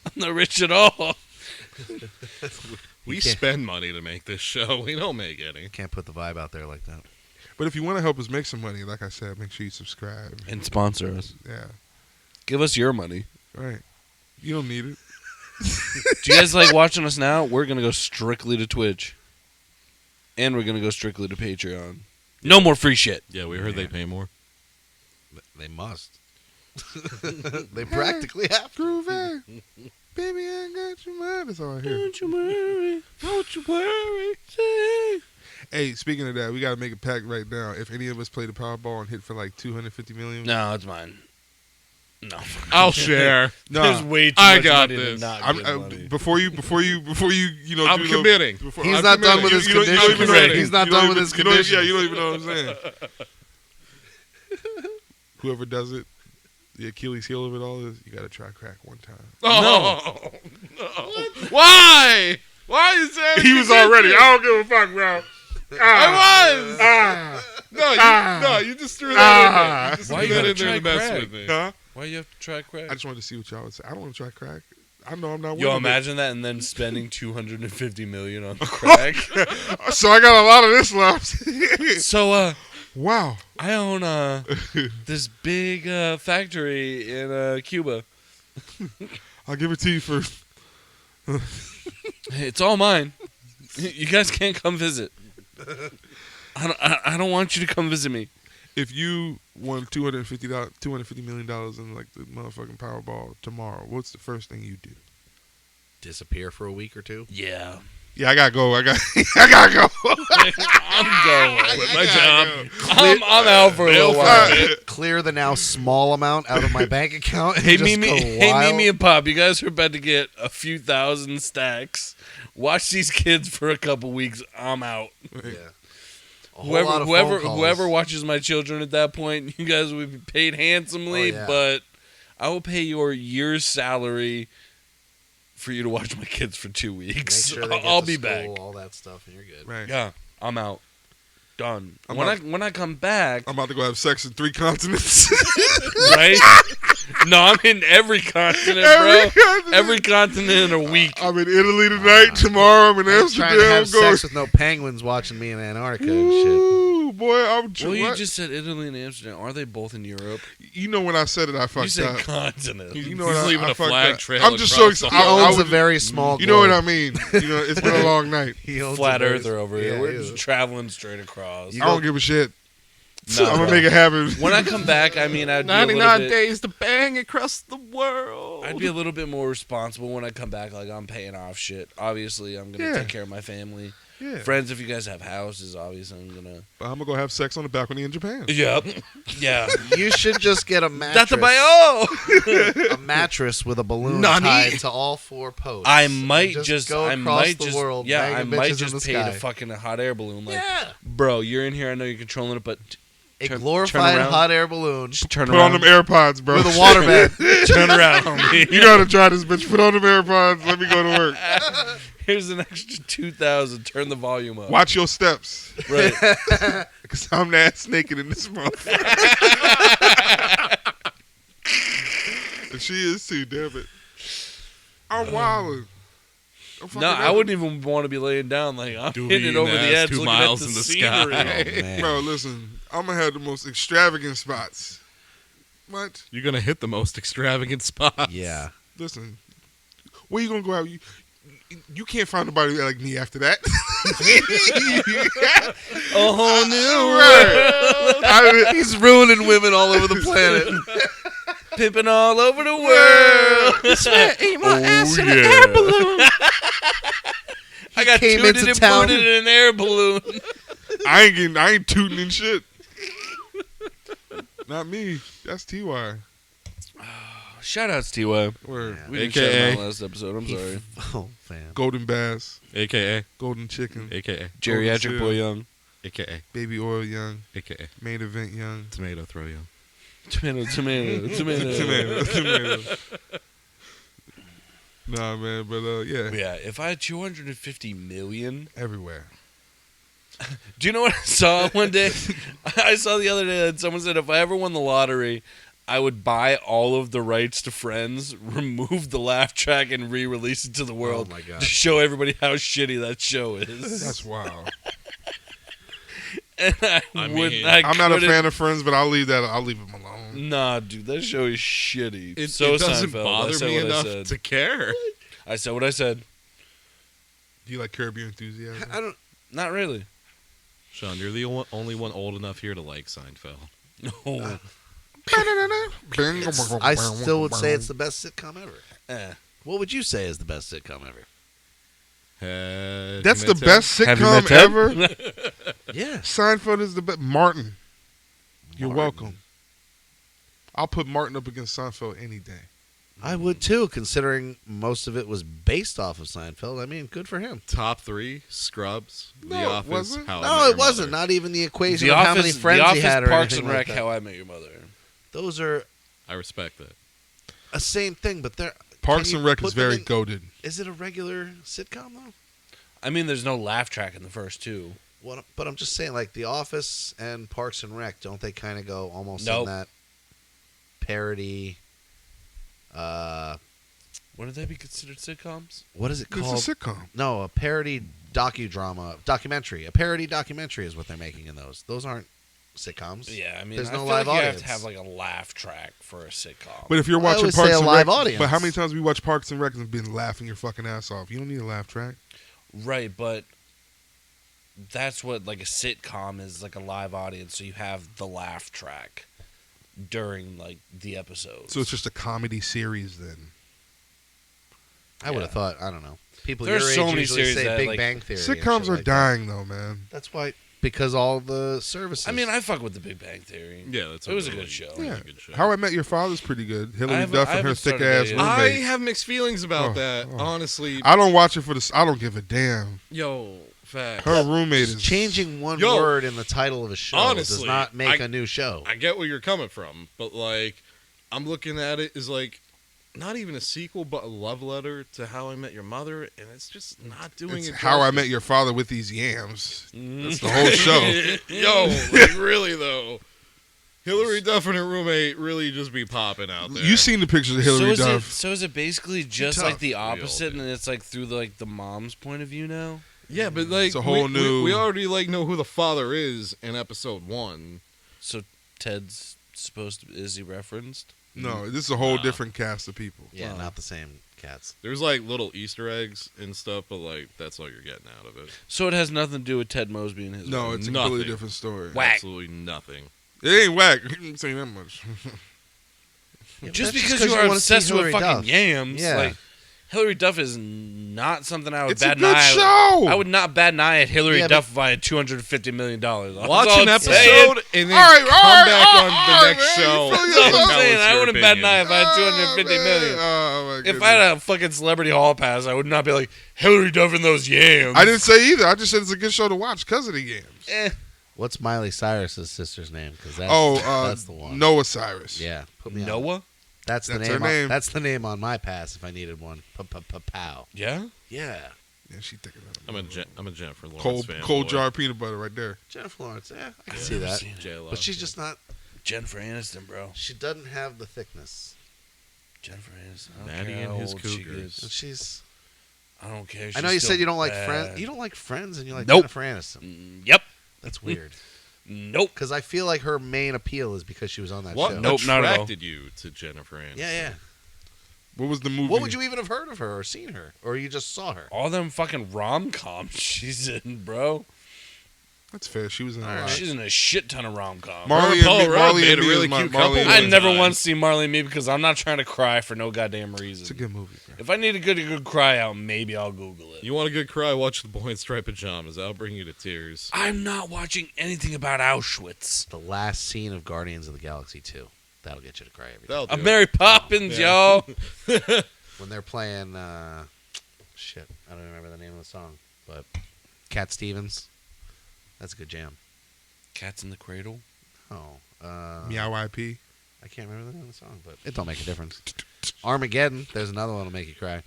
I'm not rich at all. We can't- spend money to make this show. We don't make any. Can't put the vibe out there like that. But if you want to help us make some money, like I said, make sure you subscribe. And sponsor us. Yeah, Give us your money. right. You don't need it. Do you guys like watching us now? We're going to go strictly to Twitch. And we're going to go strictly to Patreon. No more free shit. Yeah, we heard they pay more. They must. They practically have to. Groovy. Baby, I got you mine. That's all I hear. Don't you worry. Don't you worry. Say. Hey, speaking of that, we got to make a pact right now. If any of us play the Powerball and hit for like 250 million, No, it's mine. No. I'll share. There's way too I much got money to this. not I'm, give money. before you, you know, I'm do committing. Before, He's I'm not done committing. with his You don't even conditions. know- He's not you don't done with even- his you don't- conditions. Yeah, you don't even know what I'm saying. Whoever does it, the Achilles heel of it all is you got to try crack one time. Oh, no. Why? Why is that? He was already. I don't give a fuck, bro. I was. Ah, No, you just threw that in there. You just Why threw you that gotta in there to try mess crack? with me. huh? Why you have to try crack? I just wanted to see what y'all would say. I don't want to try crack. I know I'm not. Yo, winning imagine that and then spending $250 million on crack. it. So I got a lot of this left. So, Wow. I own this big factory in Cuba. I'll give it to you for. It's all mine. You guys can't come visit. I don't want you to come visit me. If you won $250 million in like the motherfucking Powerball tomorrow, what's the first thing you do? Disappear for a week or two. Yeah. Yeah, I gotta go. I gotta go. I'm going. Quit my job. I'm out for a little while. Clear the now small amount out of my bank account. And Hey, just Mimi, go hey, wild. Mimi and Pop, you guys are about to get a few thousand stacks. Watch these kids for a couple weeks. I'm out. Yeah. A whole lot of phone calls. Whoever watches my children at that point, you guys will be paid handsomely, Oh, yeah. but I will pay your year's salary for you to watch my kids for 2 Make weeks. sure they get I'll to be school, back. all that stuff, and you're good. Right. Yeah, I'm out. Done. I'm When I come back, I'm about to go have sex in 3 continents. right? No, I'm in every continent, Every bro. continent. Every continent in a week. I'm in Italy tonight. Tomorrow I'm in I ain't trying to Amsterdam. have sex with no penguins watching me in Antarctica and shit. Ooh, too, boy. Well, you just said Italy and Amsterdam. Aren't they both in Europe? You know when I said it, I fucked You said up. continent. You know He's what leaving I a fucked flag up. trail I'm just so across the excited. He I owns a would- very small You know what globe. I mean? You know, it's been a long night. He owns Flat a very- earther over here. Yeah, We're he just is. traveling straight across. I don't give a shit. No, I'm gonna bro. make it happen. When I come back, I mean, I'd be a 99 little bit, days to bang across the world. I'd be a little bit more responsible when I come back. Like, I'm paying off shit. Obviously, I'm gonna Yeah. take care of my family, Yeah, friends. If you guys have houses, obviously, I'm gonna. but I'm gonna go have sex on the balcony in Japan. Yep. Yeah. You should just get a mattress. That's a A mattress with a balloon Nani? tied to all four posts. I and might go just. across I might the just. world Yeah. I banging might bitches in just the pay sky. to fucking a hot air balloon. Like, Yeah. bro, you're in here. I know you're controlling it, but A turn glorified around. hot air balloon just turn Put on around. them AirPods, bro. with a waterbed. Turn around, homie. You gotta try this, bitch. Put on them AirPods. Let me go to work. Here's an extra 2,000. Turn the volume up. Watch your steps, Right. because I'm the ass naked in this motherfucker. And she is too, damn it. I'm wildin'. I'm fucking No, I up. wouldn't even want to be laying down. Like, I'm Duvy hitting it and over the ass edge, 2 looking miles at the in the scenery. sky. Oh, man. Bro, listen. I'm gonna have the most extravagant spots. What? You're gonna hit the most extravagant spot. Yeah. Listen. Where you gonna go out? You can't find nobody like me after that. A whole new Right. I- He's ruining women all over the planet. pimping all over the world. Eat my ass in an air balloon. I got came tooted into and town. booted in an air balloon. I ain't tooting and shit. Not me. That's TY. Shout outs, T.Y. Word. We didn't AKA. shout him out last episode. I'm sorry. Oh, fam. Golden bass, AKA. golden chicken, AKA. Geriatric Seal. Boy Young. AKA. baby oil young, AKA. main event young. Tomato throw young. Tomato. Tomato. Nah, man, but yeah, Yeah, if I had 250 million. everywhere. Do you know what I saw one day? I saw the other day that someone said if I ever won the lottery, I would buy all of the rights to Friends, remove the laugh track, and re-release it to the world Oh, my God. to show everybody how shitty that show is. That's wild. And I I'm I'm not a fan of Friends, but I'll leave them alone. Nah, dude, that show is shitty. It so doesn't Seinfeld. I bother said me what I enough said. to care. I said what I said. Do you like Curb Your Enthusiasm? I don't. Not really. Sean, you're the only one old enough here to like Seinfeld. No. I still would say it's the best sitcom ever. Eh. What would you say is the best sitcom ever? That's the best Have you sitcom met Ted? ever. Yeah. Seinfeld is the best. Martin, you're Martin. welcome. I'll put Martin up against Seinfeld any day. I would too, considering most of it was based off of Seinfeld. I mean, good for him. Top 3: Scrubs, No, The it Office, wasn't. How I Met No, Your it wasn't. Mother. Not even the equation The of how many Office, friends the Office, he had or Parks anything and Rec, like that. How I Met Your Mother. Those are I respect that. a same thing, but they're Parks can and you Rec put is them very in- goated. Is it a regular sitcom though? I mean, there's no laugh track in the first two. What, but I'm just saying, like The Office and Parks and Rec, don't they kind of go almost Nope. in that parody? Wouldn't they be considered sitcoms? What is it called? It's a sitcom. No, a parody documentary. A parody documentary is what they're making in those. Those aren't sitcoms. Yeah, I mean, There's I no feel live like you have audience. to have like a laugh track for a sitcom. But if you're Well, I watching always Parks say a and live Rec, audience. but how many times we watch Parks and Rec and been laughing your fucking ass off? You don't need a laugh track. Right, but that's what like a sitcom is, like a live audience. So you have the laugh track during like the episodes. So it's just a comedy series then. I would have Yeah. thought. I don't know. People There's your so age many usually series say that, Big like- Bang Theory. and Sitcoms shit are like that. dying though, man. That's why, because all the services. I mean, I fuck with the Big Bang Theory. Yeah, that's It was a really- good show. really Yeah. good show. How I Met Your Father's pretty good. Hillary haven't- Duff I and her haven't thick started ass that yet. I roommate. have mixed feelings about Oh, that. oh. Honestly, I don't watch it for the. I don't give a damn. yo, fact. Her roommate Just is changing one Yo, word in the title of a show does honestly, not make I- a new show. I get where you're coming from, but like, I'm looking at it as like, not even a sequel, but a love letter to How I Met Your Mother, and it's just not doing It's it. How I justice. Met Your Father with these yams. Mm. That's the whole show. Yo, like really though, Hillary Duff and her roommate really just be popping out there. You seen the pictures of Hillary so Duff? is it basically just tough. like the We all opposite, do. and it's like through the mom's point of view now? Yeah, but like It's a whole new- we already like know who the father is in episode 1. So Ted's is he referenced? No, this is a whole Nah. different cast of people. Yeah, not the same cats. There's like little Easter eggs and stuff, but like that's all you're getting out of it. So it has nothing to do with Ted Mosby and his No, wife. it's a Nothing. completely different story. Whack. Absolutely nothing. It ain't whack. I ain't saying that much. Yeah, Just that's because you you are wanna see obsessed with Hillary fucking Duff. yams, Yeah. like Hillary Duff is not something I would It's a bat an good eye. show. I would not bat an eye at Hillary Yeah, Duff if I had $250 million. Watch an That's all I'm saying. episode and then All right, come all right, back all on right, the next man, you show. feel and That's all I'm tell saying. us I your wouldn't bat an eye opinion. if I had $250 million. Oh, my If goodness. I had a fucking celebrity hall pass, I would not be like Hillary Duff and those yams. I didn't say either. I just said it's a good show to watch because of the games. Eh. What's Miley Cyrus's sister's name? Because that's the one. Noah Cyrus. Yeah, put me on. Noah? That's the That's name. her name. That's the name on my pass if I needed one. Pow. Yeah. Yeah, Yeah, she thinking of I'm a Jennifer Lawrence cold, fan. cold boy. jar of peanut butter right there. Jennifer Lawrence. Yeah, I can see that. J-Lo. But she's just not. Jennifer Aniston, bro. She doesn't have the thickness. Jennifer Aniston. I don't Maddie care and how his old she Cougars. And gets. she's. I don't care. I She's know you still said you don't like bad. Friends. You don't like Friends, and you like Nope. Jennifer Aniston. Yep. That's weird. Nope. Because I feel like her main appeal is because she was on that What show. Nope, not at all. attracted you to Jennifer Aniston? Yeah. What was the movie? What would you even have heard of her or seen her, or you just saw her? All them fucking rom-coms she's in, bro. That's fair. She was in a All lot. right. She's in a shit ton of rom-coms. Marley and Paul and me, Rudd Marley made and a me really is my cute Marley couple and I me. one never time. once see Marley and Me because I'm not trying to cry for no goddamn reason. It's a good movie, bro. If I need a good cry out, maybe I'll Google it. You want a good cry? Watch The Boy in Striped Pajamas. That'll bring you to tears. I'm not watching anything about Auschwitz. The last scene of Guardians of the Galaxy 2. That'll get you to cry every time. That'll do I'm it. Mary Poppins, Yeah. y'all. When they're playing, shit, I don't remember the name of the song, but Cat Stevens. That's a good jam. Cats in the Cradle. Oh, Meow IP. I can't remember the name of the song, but it don't make a difference. Armageddon. There's another one that'll make you cry,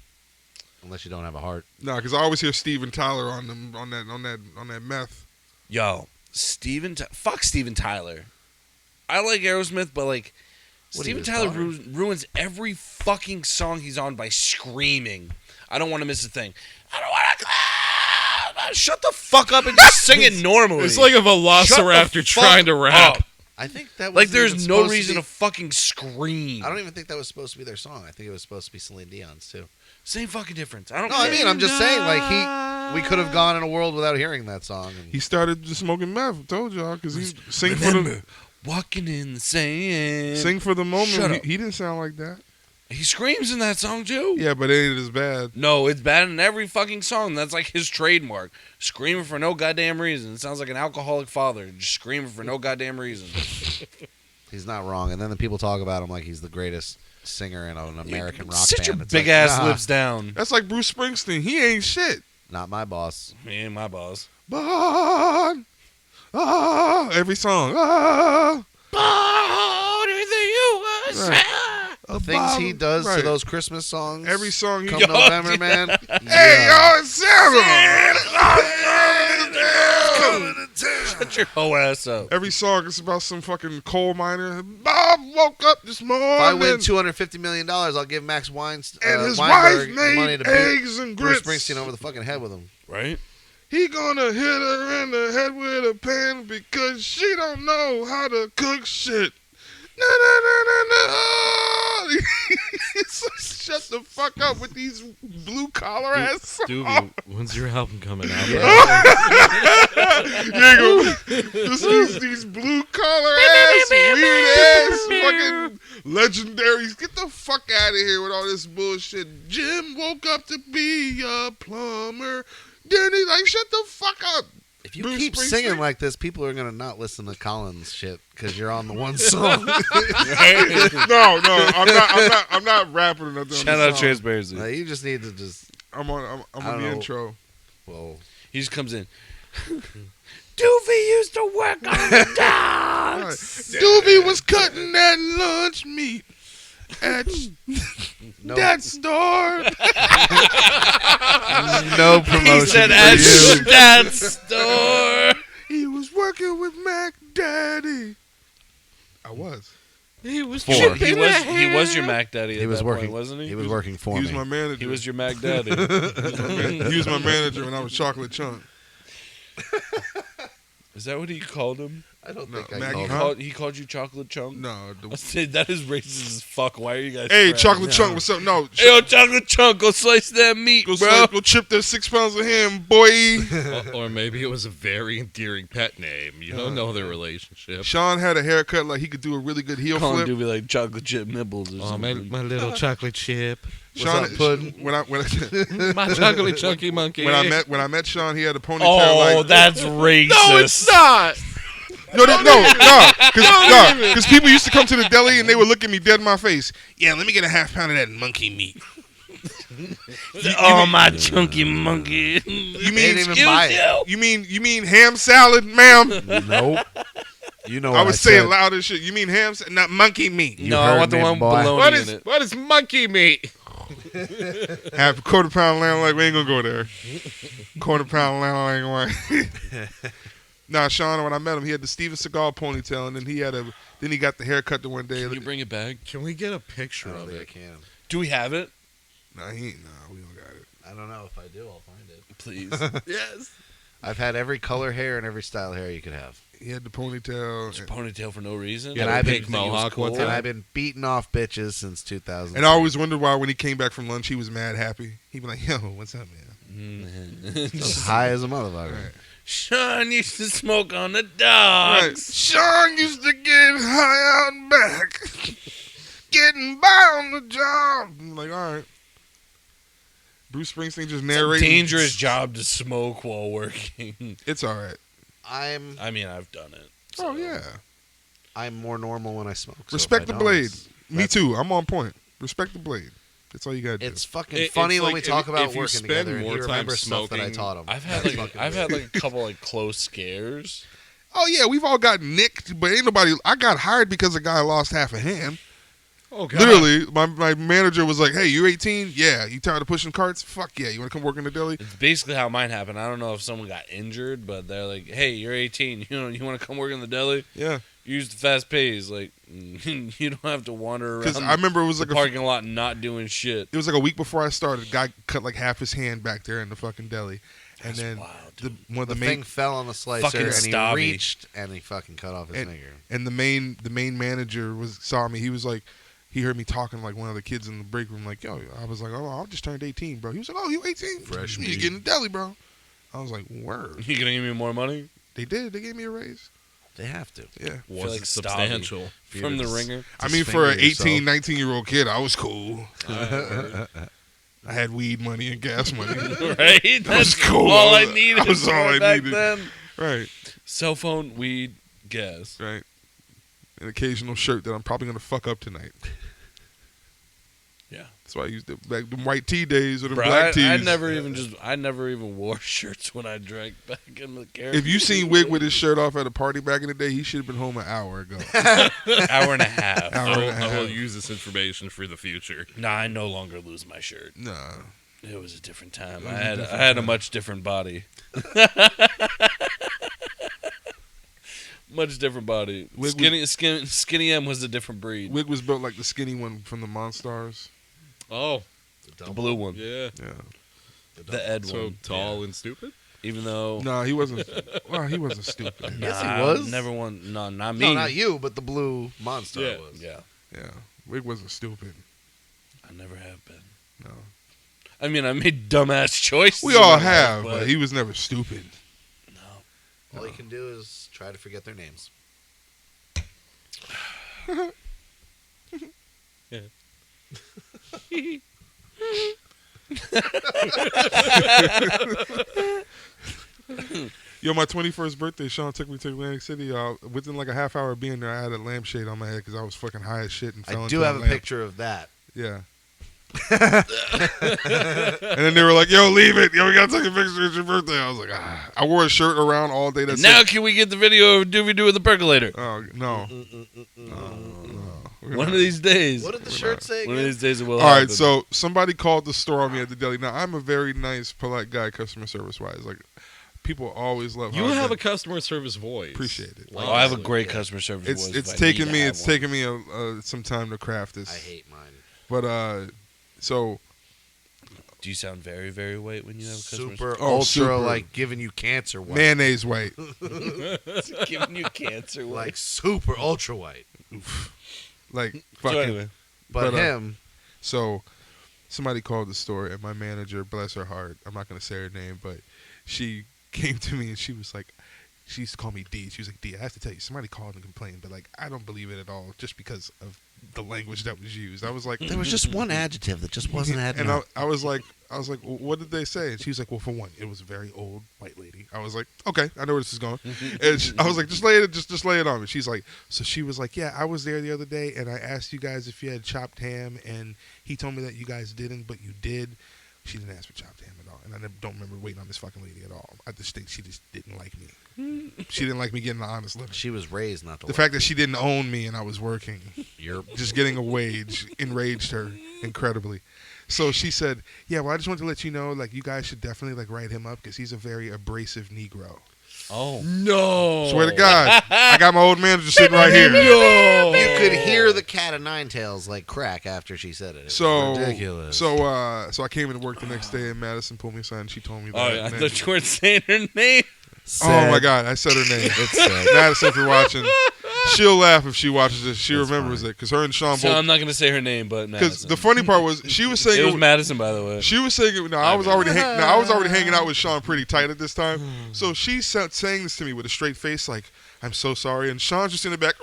unless you don't have a heart. No, because I always hear Steven Tyler on them on that meth. Yo, fuck Steven Tyler. I like Aerosmith, but like What, he Steven was Tyler daughter? ruins every fucking song he's on by screaming. I don't want to miss a thing. I don't want to. Shut the fuck up and just sing it normally. It's like a Shut the velociraptor fuck trying to rap. up. I think that was Like there's no reason to fucking scream. I don't even think that was supposed to be their song. I think it was supposed to be Celine Dion's too. Same fucking difference. I don't. No, I mean I'm just saying we could have gone in a world without hearing that song. And He started just smoking meth. I told y'all because he sing for the Remember, walking in the sand. sing for the Shut moment. up. He didn't sound like that. He screams in that song too. Yeah, but it ain't as bad. No, it's bad in every fucking song. That's like his trademark. Screaming for no goddamn reason. It sounds like an alcoholic father just screaming for no goddamn reason. he's not wrong. And then the people talk about him like he's the greatest singer in an American rock Sit band. your It's big like, ass nah, lips down. That's like Bruce Springsteen. He ain't shit. Not my boss. Me and my boss. But every song. The things he does to Right. those Christmas songs. Every song he Come Yo, November, man. Hey, yo, it's Santa. Shut your whole ass up. Every song is about some fucking coal miner. Bob woke up this morning. If I win $250 million, I'll give Max Weinberg and his wife money made to beat eggs and Bruce grits. Springsteen over the fucking head with him. Right? He gonna hit her in the head with a pen because she don't know how to cook shit. No, no, no, no, no. So shut the fuck up with these blue collar ass songs. Duvy, when's your album coming out? bro? These blue collar ass, weird ass, fucking legendaries. Get the fuck out of here with all this bullshit. Jim woke up to be a plumber. Then he like, shut the fuck up. If you Bruce keep Springsteen? singing like this, people are going to not listen to Collins shit because you're on the one song. No, I'm not rapping or nothing. Shout out Transparency. You just need to just, I'm on I the don't know. intro. well, He just comes in. Doofy used to work on the docks. Doobie was cutting that lunch meat at no, that store. no promotion He said for at you. that store. He was working with Mac Daddy. I was. He was Four. chipping He was your Mac Daddy. He At was that working. point, wasn't he? He was working for He me. was my manager. He was your Mac Daddy. He was my manager when I was Chocolate Chunk. Is that what he called him? I don't No, think I Maggie, called huh? him. He called you Chocolate Chunk? No. I said, that is racist as fuck. Why are you guys Hey, friends? Chocolate Chunk, what's up? No. Hey, yo, Chocolate Chunk, go slice that meat, bro. Go chip that 6 pounds of ham, boy. Or maybe it was a very endearing pet name. You don't know their relationship. Sean had a haircut like he could do a really good heel Calling flip. Duvy like chocolate chip nibbles or Oh, my something. little chocolate chip. Sean, up, Puddin'? when I My chocolate chunky monkey. when I met Sean, he had a ponytail Oh, like that's racist. No, it's not. because people used to come to the deli and they would look at me dead in my face. Yeah, let me get a half pound of that monkey meat. Oh, my chunky monkey. You They mean didn't even buy it. you mean ham salad, ma'am? Nope. You know I what was saying said. loud as shit. You mean ham, not monkey meat? You No, I heard want the me, one boy. with What bologna is in it. what is monkey meat? Half a quarter pound lamb leg. We ain't gonna go there. Quarter pound lamb leg. Nah, Sean. When I met him, he had the Steven Seagal ponytail, and then he got the haircut the one day. Can you bring it back? Can we get a I picture don't of think I it? can. Do we have it? Nah, he ain't. Nah, we don't got it. I don't know if I do. I'll find it. Please. Yes. I've had every color hair and every style hair you could have. He had the ponytail, Just ponytail for no reason. Yeah, And the I've been pink mohawk one And time. I've been beating off bitches since 2000. and I always wondered why when he came back from lunch, he was mad happy. He'd be like, "Yo, what's up, man?" high as a motherfucker. Right. Sean used to smoke on the Right. dogs. Sean used to get high out back, getting by on the job. I'm like, all right. Bruce Springsteen just It's a narrating. dangerous job to smoke while working. It's all right. I'm I mean, I've done it. Oh yeah. I'm more normal when I smoke. So Respect if the I blade. don't, Me that's- too. I'm on point. Respect the blade. That's all you gotta do. It's fucking It's funny when like we talk if about you working spend together and more he time remembers stuff that I smoking- taught him. I've had That's like fucking a couple like close scares. Oh yeah, we've all got nicked, but ain't nobody. I got hired because a guy lost half a hand. Oh God. Literally, my manager was like, "Hey, you're 18? Yeah. You tired of pushing carts? Fuck yeah. You want to come work in the deli?" It's basically how mine happened. I don't know if someone got injured, but they're like, "Hey, you're 18. You want to come work in the deli? Yeah. Use the fast pays. Like, you don't have to wander Because around I remember it was the like parking lot not doing shit." it was like a week before I started. Guy cut like half his hand back there in the fucking deli, and That's then wild, one of The the thing main fell on the slicer Fucking and he Stabby. reached and he fucking cut off his And- finger. and the main manager saw me. He was like, he heard me talking to like one of the kids in the break room. Like, yo, I was like, oh, I just turned 18, bro. He was like, oh, you 18? Fresh You meat. get in the deli, bro. I was like, word. You gonna give me more money They did. They gave me a raise. They have to. Yeah. feel Was like it Stabby. substantial? from the ringer? I Just mean, for an finger yourself. 18, 19-year-old kid, I was cool. I had weed money and gas money. Right? That's cool. all I That needed. was all I back needed. then. Right. Cell phone, weed, gas. Right. An occasional shirt that I'm probably going to fuck up tonight. Yeah. That's why I used the white tea days or the Bro, black tees. I never even wore shirts when I drank back in the car. If you seen Wig with his shirt off at a party back in the day, he should have been home an hour ago. hour and a half. Hour and a half. I will use this information for the future. Nah, I no longer lose my shirt. Nah. It was a different time. It I was a had different I had a time. much different body. Much different body. Wig Skinny M was a different breed. Wig was built like the skinny one from the Monstars. Oh, The blue one. yeah. Yeah. The Ed So one. tall and stupid. Even though Nah, he wasn't. Well, he wasn't stupid. Yes, he I was. never won. No, not me. No, not you, but the blue monster Yeah. was. Yeah, Yeah. Wig wasn't stupid. I never have been. No. I mean, I made dumbass choices. We in all my life, have, but he was never stupid. no. All you can do is try to forget their names. Yo, my 21st birthday, Sean took me to Atlantic City. Within like a half hour of being there, I had a lampshade on my head because I was fucking high as shit and fell I into do have a lamp. picture of that. Yeah. And then they were like, yo, leave it. Yo, we got to take a picture. It's your birthday. I was like, ah. I wore a shirt around all day. That's Now it. can we get the video of Duvy doing the percolator? Oh, no. One of these days. What did the shirt say One of again? these days it will All right, happen. so somebody called the store on me at the deli. Now, I'm a very nice, polite guy, customer service wise. Like, people always love. You how I have do. a customer service voice. Appreciate it. Oh, I have a Honestly, great yeah. customer service voice. if It's I taken need me to it's have one. taken me some time to craft this. I hate mine. But so Do you sound very, very white when you have a customer Super Oh, ultra super. like giving you cancer white. mayonnaise white. service? Giving you cancer. Like super ultra white. Like So fucking. anyway, But But, him, So somebody called the store, and my manager, bless her heart, I'm not gonna say her name, but she came to me and she was like, she used to call me D. She was like, D, I have to tell you, somebody called and complained, but like I don't believe it at all, just because of the language that was used. I was like, there was just one adjective that just wasn't adding and up. I was like, well, what did they say? And she was like, well, for one, it was a very old white lady. I was like, okay, I know where this is going. And I was like, just lay it on me. She's like, so she was like, yeah, I was there the other day, and I asked you guys if you had chopped ham, and he told me that you guys didn't, but you did. She didn't ask for chopped ham at all, and I don't remember waiting on this fucking lady at all. I just think she just didn't like me. She didn't like me getting an honest living. She was raised not to. The fact that she didn't own me and I was working, you're just getting a wage, enraged her incredibly. So she said, yeah, well, I just wanted to let you know, like, you guys should definitely, like, write him up because he's a very abrasive Negro. oh, No. Swear to God. I got my old manager sitting right here. No. you could hear the cat of nine tails like crack after she said it. It was So, ridiculous. so I came into work the next day and Madison pulled me aside and she told me that. oh, yeah, I and then- thought you weren't saying her name. oh, my God. I said her name. It's sad. Madison, if you're watching, she'll laugh if she watches this. She That's remembers fine. it because her and Sean So both. I'm not gonna say her name, but Because Madison. the funny part was she was saying it was Madison, by the way. She was saying it. No, I was already. I was already hanging out with Sean pretty tight at this time. So she's saying this to me with a straight face, like, "I'm so sorry," and Sean's just in the back.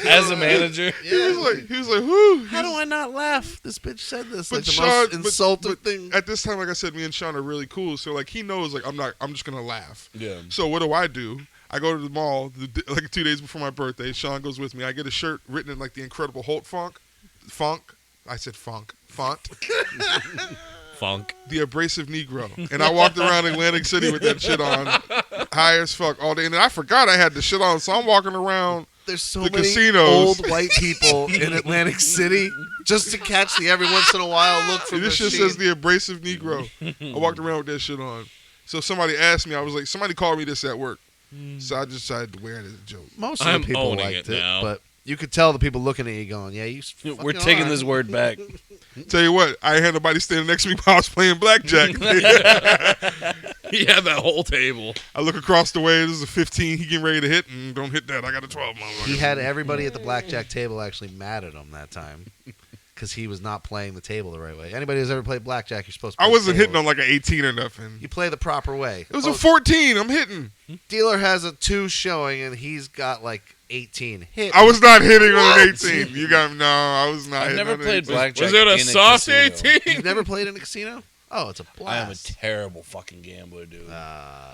As a manager. He was like, "Whoo!" How do I not laugh? This bitch said this. But Like the Sean, most but- insulting but thing. at this time, like I said, me and Sean are really cool. So like he knows, like I'm just gonna laugh. Yeah. So what do? I go to the mall like 2 days before my birthday. Sean goes with me. I get a shirt written in like the Incredible Hulk font. I said font. Funk. The abrasive Negro. And I walked around Atlantic City with that shit on, high as fuck all day. And then I forgot I had the shit on, so I'm walking around. There's so the many casinos. old white people in Atlantic City just to catch the every once in a while look from This the shit says the abrasive Negro. I walked around with that shit on. So somebody asked me, I was like, somebody called me this at work. So I just decided to wear it as a joke. Most of I'm the people owning liked it it, now. but you could tell the people looking at you going, "Yeah, you." We're taking this word back. Tell you what, I ain't had nobody standing next to me while I was playing blackjack. He had that whole table. I look across the way, this is a 15, he getting ready to hit, and don't hit that, I got a 12. Motherfucker. He had everybody at the blackjack table actually mad at him that time because he was not playing the table the right way. Anybody who's ever played blackjack, you're supposed to. I play wasn't the hitting table. on like an 18 or nothing. You play the proper way. It was a 14, I'm hitting. Dealer has a 2 showing and he's got like 18. Hit. I was not hitting on What? an 18. You got no, I was not I've hitting never on an played 18. blackjack. Was it a in soft casino. 18? You've never played in a casino? Oh, it's a I am a blast. terrible fucking gambler, dude.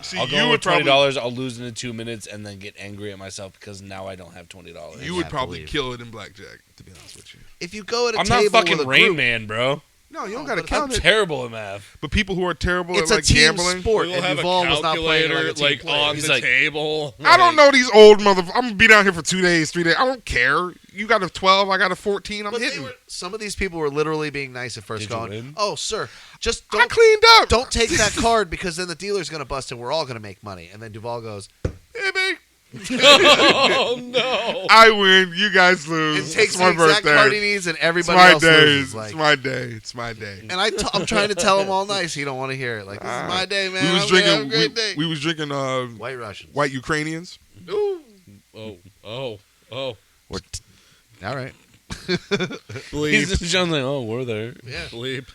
See, I'll you go would with probably $20. I'll lose it in 2 minutes and then get angry at myself because now I don't have $20. you would have to probably leave. kill it in blackjack, to be honest with you. If you go at a I'm table not fucking with a Rain group, Man, bro. No, you don't got to but count I'm it. terrible at math. But people who are terrible it's at a like team gambling, sport, We'll and have a Duvall was not playing calculator like a team like player. on He's the like, table. I don't know these old motherfuckers. I'm gonna be down here for 2 days, 3 days. I don't care. You got a 12, I got a 14. I'm But they hitting. were, some of these people were literally being nice at first, Did you going, win? "Oh, sir, just I don't cleaned up. don't take that card because then the dealer's going to bust and we're all going to make money." And then Duvall goes, Hey, man. Oh no! I win. You guys lose. and takes it's the my exact birthday. card he needs, and It's everybody my else day. loses. Like, It's my day. It's my day. and I'm trying to tell him all nice. He don't want to hear it. Like, this is my day, man. We was I'm gonna have a drinking. great day. We was drinking White Russians. white Ukrainians. Ooh. Oh! We're all right. Bleep. He's just like, oh, we're there. Yeah. Bleep.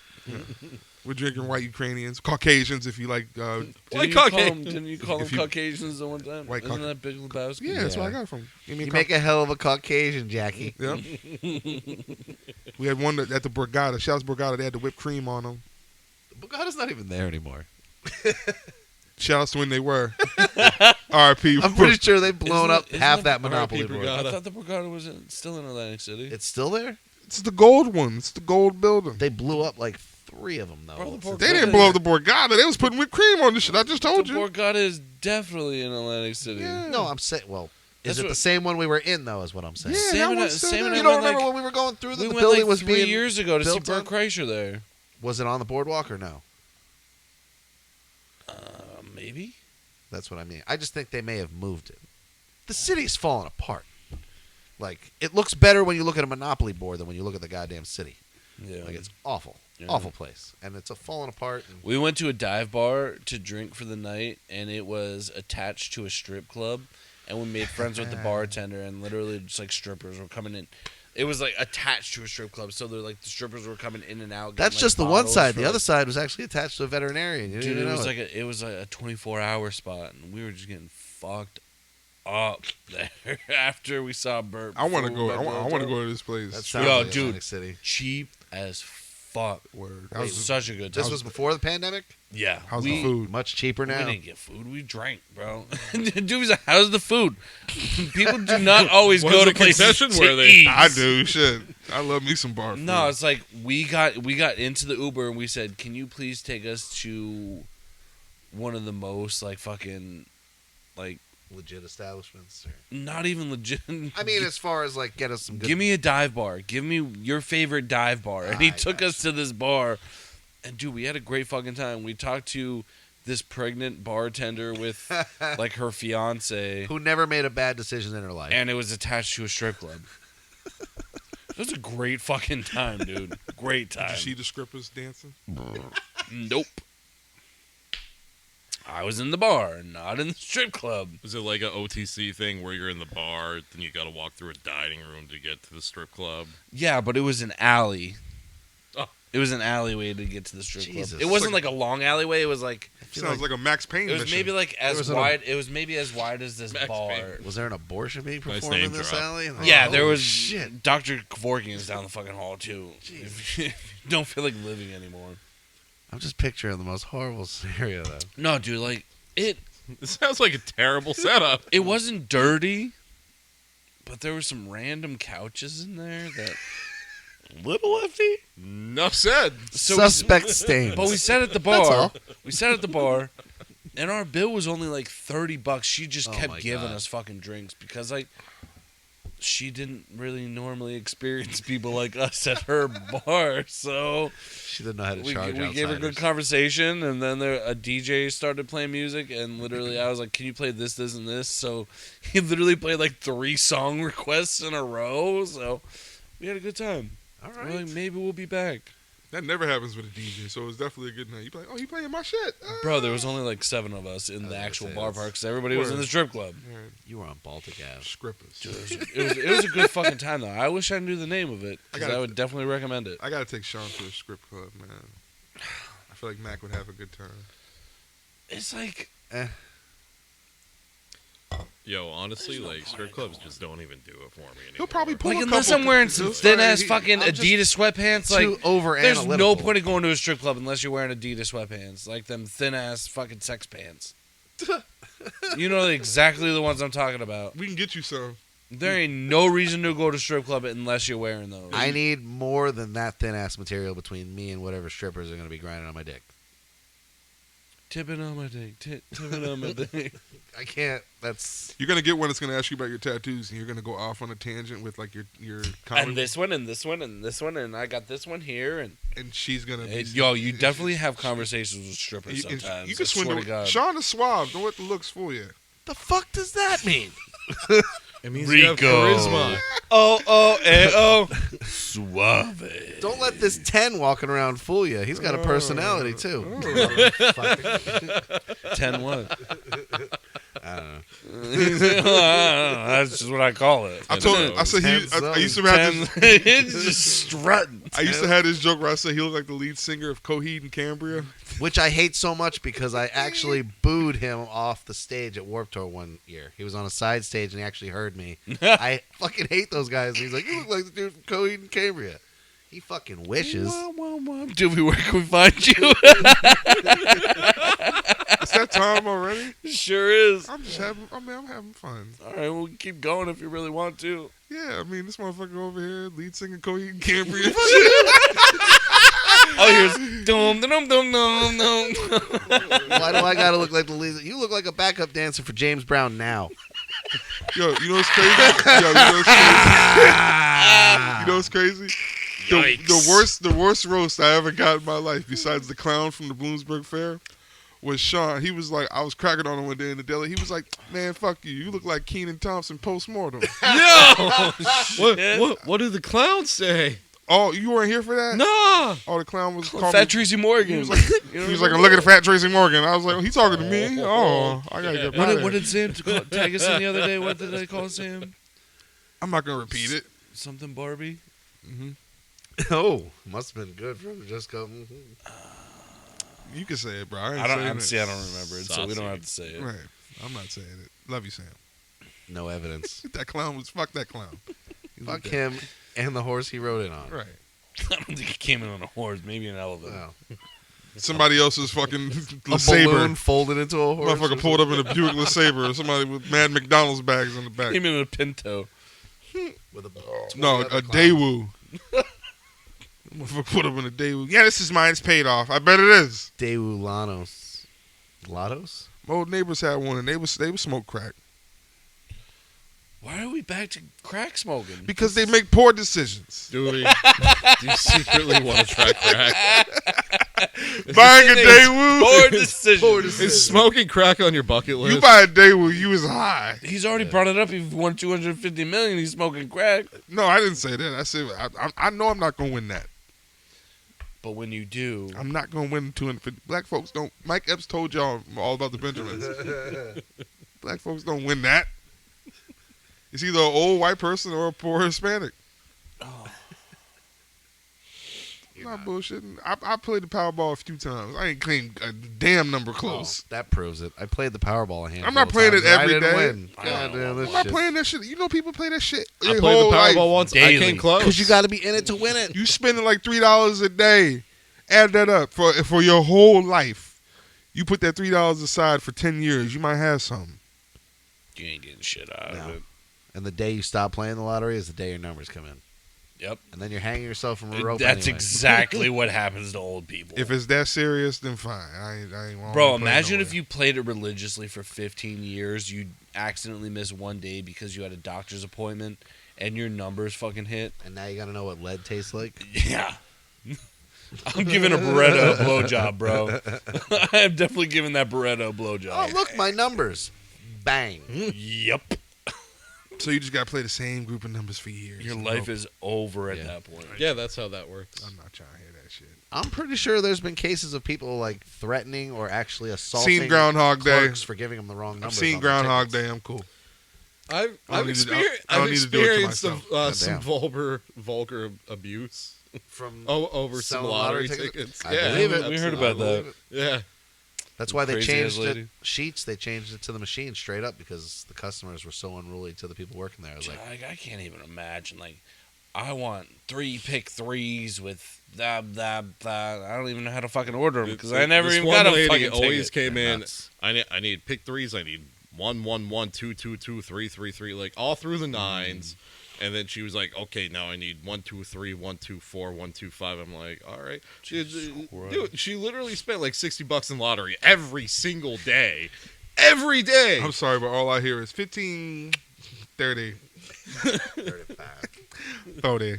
We're drinking white Ukrainians, Caucasians, if you like. White Didn't you call Caucasian. them, didn't you call them If you- Caucasians the one time? White Isn't Cauc- that Big Lebowski? Yeah, that's where I Yeah. got it from. Give me a You Cau- make a hell of a Caucasian, Jackie. Yeah. We had one at the Borgata. Shouts Borgata. They had the whipped cream on them. Bogata's not even there anymore. Shouts to when they were. R.I.P. I'm pretty sure they've blown Isn't up it- half isn't that it Monopoly R.I.P. board. I Borgata? thought the Borgata was still in Atlantic City. It's still there? It's the gold one. It's the gold building. They blew up like 3 of them, though. Bro, the Since- Borgata- They didn't blow up the Borgata. They was putting whipped cream on this shit. I just told the you. Borgata is definitely in Atlantic City. Yeah. No, I'm saying, well, is That's it what- the same one we were in, though, is what I'm saying? Yeah, Sam that and one's I- still Sam and there. I You don't went, remember like, when we were going through that we the went building like was 3 being years ago to see built Bert up? Kreischer there. Was it on the boardwalk or no? Maybe. That's what I mean. I just think they may have moved it. The city's falling apart. Like, it looks better when you look at a Monopoly board than when you look at the goddamn city. Yeah. Like, it's awful. Yeah. Awful place. And it's a falling apart. And We went to a dive bar to drink for the night, and it was attached to a strip club. And we made friends with the bartender, and literally just like strippers were coming in. It was like attached to a strip club, so they're like the strippers were coming in and out. that's getting, just like, the one bottles side. for, The other like- side was actually attached to a veterinarian. You Dude, didn't it know was like a 24-hour spot, and we were just getting fucked up there after we saw Burt. I want to before go. we I went want to go to this place. That sounds Yo, like dude. Atlantic City. Cheap as fuck. Word. It was such a good time. This was before the pandemic? Yeah. How's we, the food? Much cheaper We now. didn't get food. We drank, bro. Dude's like, how's the food? People do not always Was go the to places concession to where they- eat. I do. Shit. I love me some bar food. No, it's like we got into the Uber and we said, "Can you please take us to one of the most like fucking like Legit establishments. not even legit." I mean, as far as, like, get us some good... Give me a dive bar. Give me your favorite dive bar. And he I took got us to this bar, and dude, we had a great fucking time. We talked to this pregnant bartender with like her fiance, Who never made a bad decision in her life. and it was attached to a strip club. It was a great fucking time, dude. Great Did time. you see the strippers dancing? Nope. I was in the bar, not in the strip club. Was it like a OTC thing where you're in the bar, then you got to walk through a dining room to get to the strip club? Yeah, but it was an alley. Oh. It was an alleyway to get to the strip Jesus. club. It wasn't like a long alleyway. It was like Sounds like a Max Payne it was mission. maybe like as was an- wide. It was maybe as wide as this Max bar. Payne. Was there an abortion being Nice performed in name this drop. alley? Yeah, Oh, there was shit. Dr. Kevorkian is down the fucking hall too. If you don't feel like living anymore. I'm just picturing the most horrible scenario, though. No, dude, like it This sounds like a terrible setup. it wasn't dirty, but there were some random couches in there that little iffy. Enough said. So Suspect stains. But we sat at the That's bar. all. We sat at the bar, and our bill was only like $30. She just Oh kept my giving God. us fucking drinks because like she didn't really normally experience people like us at her bar. So She didn't know how to we charge gave her good outsiders. conversation, and then a DJ started playing music, and literally I was like, "Can you play this, this, and this?" So he literally played like 3 song requests in a row. So we had a good time. All We're right. like, maybe we'll be back. That never happens with a DJ, so it's definitely a good night. You be like, oh, he playing my shit. Ah. Bro, there was only like 7 of us in I was the gonna actual say, bar that's- park because everybody was in Word. the strip club. Alright, You were on Baltic Ave. strippers. It was a good fucking time though. I wish I knew the name of it I because gotta- I would definitely recommend it. I gotta take Sean to a strip club, man. I feel like Mac would have a good time. It's like Yo, honestly, like strip clubs just don't even do it for me anymore. He'll probably pull like a unless couple I'm wearing some he'll- thin ass he- fucking I'm just Adidas sweatpants, Too like over there's analytical. no point in going to a strip club unless you're wearing Adidas sweatpants, like them thin ass fucking sex pants. You know exactly the ones I'm talking about. We can get you some. There ain't no reason to go to strip club unless you're wearing those. I need more than that thin ass material between me and whatever strippers are going to be grinding on my dick. Tipping on my dick, tipping on my dick. I can't. That's. You're gonna get one that's gonna ask you about your tattoos, and you're gonna go off on a tangent with like your comic, And this one, and this one, and this one, and I got this one here, and she's gonna be. yo, you definitely have conversations with strippers You, sometimes. you can I swear swindle. to God. Sean is suave. Don't let the looks fool you. The fuck does that mean? It means you have Rico. charisma. Suave. Don't let this 10 walking around fool you. He's got a personality, too. Oh. 10 what? I don't know. That's just what I call it. I told him. I said he. I used to have this. It's just strutting. I used to have this joke where I said he looked like the lead singer of Coheed and Cambria. Which I hate so much because I actually booed him off the stage at Warped Tour one year. He was on a side stage and he actually heard me. I fucking hate those guys. He's like, you look like the dude from Coheed and Cambria. He fucking wishes. Duvy, where can we find you? It's that time already. Sure is. I'm just having. I mean, I'm having fun. All right, we'll keep going if you really want to. Yeah, I mean, this motherfucker over here, lead singer Coheed and Cambria. Oh, here's dum dum dum dum dum. Why do I gotta look like the lead? You look like a backup dancer for James Brown now. Yo, you know what's crazy? Yo, you know what's crazy? You know what's crazy? The worst roast I ever got in my life, besides the clown from the Bloomsburg Fair, was Sean. He was like, I was cracking on him one day in the deli. He was like, man, fuck you. You look like Kenan Thompson post-mortem. Yo! What did the clown say? Oh, you weren't here for that? Nah. Oh, the clown was calling Fat me. Tracy Morgan. He was like, I'm looking at Fat Tracy Morgan. I was like, he talking to me? Oh, I gotta get better. What did Sam tag us in the other day? What did I call Sam? I'm not gonna repeat it. Something Barbie? Oh, must have been good for him to just go. You can say it, bro. I don't remember it, so we don't have to say it. Right. I'm not saying it. Love you, Sam. No evidence. That clown was fuck that clown. Fuck him and the horse he rode in on. Right. I don't think he came in on a horse, maybe an elephant. No. Somebody else's fucking A LeSabre. balloon folded into a horse. Motherfucker pulled up in a Buick LeSabre, or somebody with mad McDonald's bags in the back. Came in a Pinto. with a No, a Daewoo. Motherfucker put up in a Daewoo. Yeah, this is mine. It's paid off. I bet it is. Daewoo Lanos. Latos? My old neighbors had one, and they would smoke crack Why are we back to crack smoking? because they make poor decisions. Dewey, do you secretly want to try crack? Buying a Daewoo. Poor decision. Is smoking crack on your bucket list? You buy a Daewoo, you was high. He's already brought it up. He won $250 million. He's smoking crack. No, I didn't say that. I said I know I'm not gonna win that. But when you do, I'm not gonna win 250. Black folks don't. Mike Epps told y'all all about the Benjamins. Black folks don't win that. It's either an old white person or a poor Hispanic. oh, I'm not bullshitting. I played the Powerball a few times. I ain't claimed a damn number close. That proves it. I played the Powerball a handful I'm not of playing times, it and every I didn't day. win. God damn, this I'm not shit. playing that shit. You know people play that shit. I their played the whole life. Powerball once. Daily. I came close. Because you got to be in it to win it. You spending like $3 a day. Add that up for your whole life. You put that $3 aside for 10 years. You might have something. you ain't getting shit out No. of it. And the day you stop playing the lottery is the day your numbers come in. Yep. And then you're hanging yourself from a rope That's anyway. exactly what happens to old people. If it's that serious, then fine. I ain't wrong. Bro, imagine if you played it religiously for 15 years, you'd accidentally miss one day because you had a doctor's appointment and your numbers fucking hit. And now you got to know what lead tastes like. Yeah. I'm giving a Beretta a blowjob, bro. I am definitely giving that Beretta a blowjob. Oh, look, my numbers. Bang. Yep. So you just got to play the same group of numbers for years. Your life is over at Yeah. that point. Yeah, that's how that works. I'm not trying to hear that shit. I'm pretty sure there's been cases of people like threatening or actually assaulting Seen Groundhog Day. clerks for giving them the wrong I've numbers. seen on their Groundhog tickets. Day. I'm cool. I've I don't need to do it to experienced myself. some Goddamn. vulgar abuse From over some selling lottery lottery tickets. I Yeah, believe it. We heard I about that. believe it. Yeah. That's why they Crazy changed ass it. lady. Sheets, they changed it to the machine straight up because the customers were so unruly to the people working there. I was like, I can't even imagine. Like, I want 3 pick 3s with that. I don't even know how to fucking order them because I never This even one got a lady fucking always ticket. came in. nuts. I need pick 3s. I need 1, 1, 1, 2, 2, 2, 3, 3, 3, like all through the 9s. And then she was like, "Okay, now I need 1, 2, 3, 1, 2, 4, 1, 2, 5." I'm like, "All right, dude." She literally spent like $60 in lottery every single day, every day. I'm sorry, but all I hear is 15, 30, 30.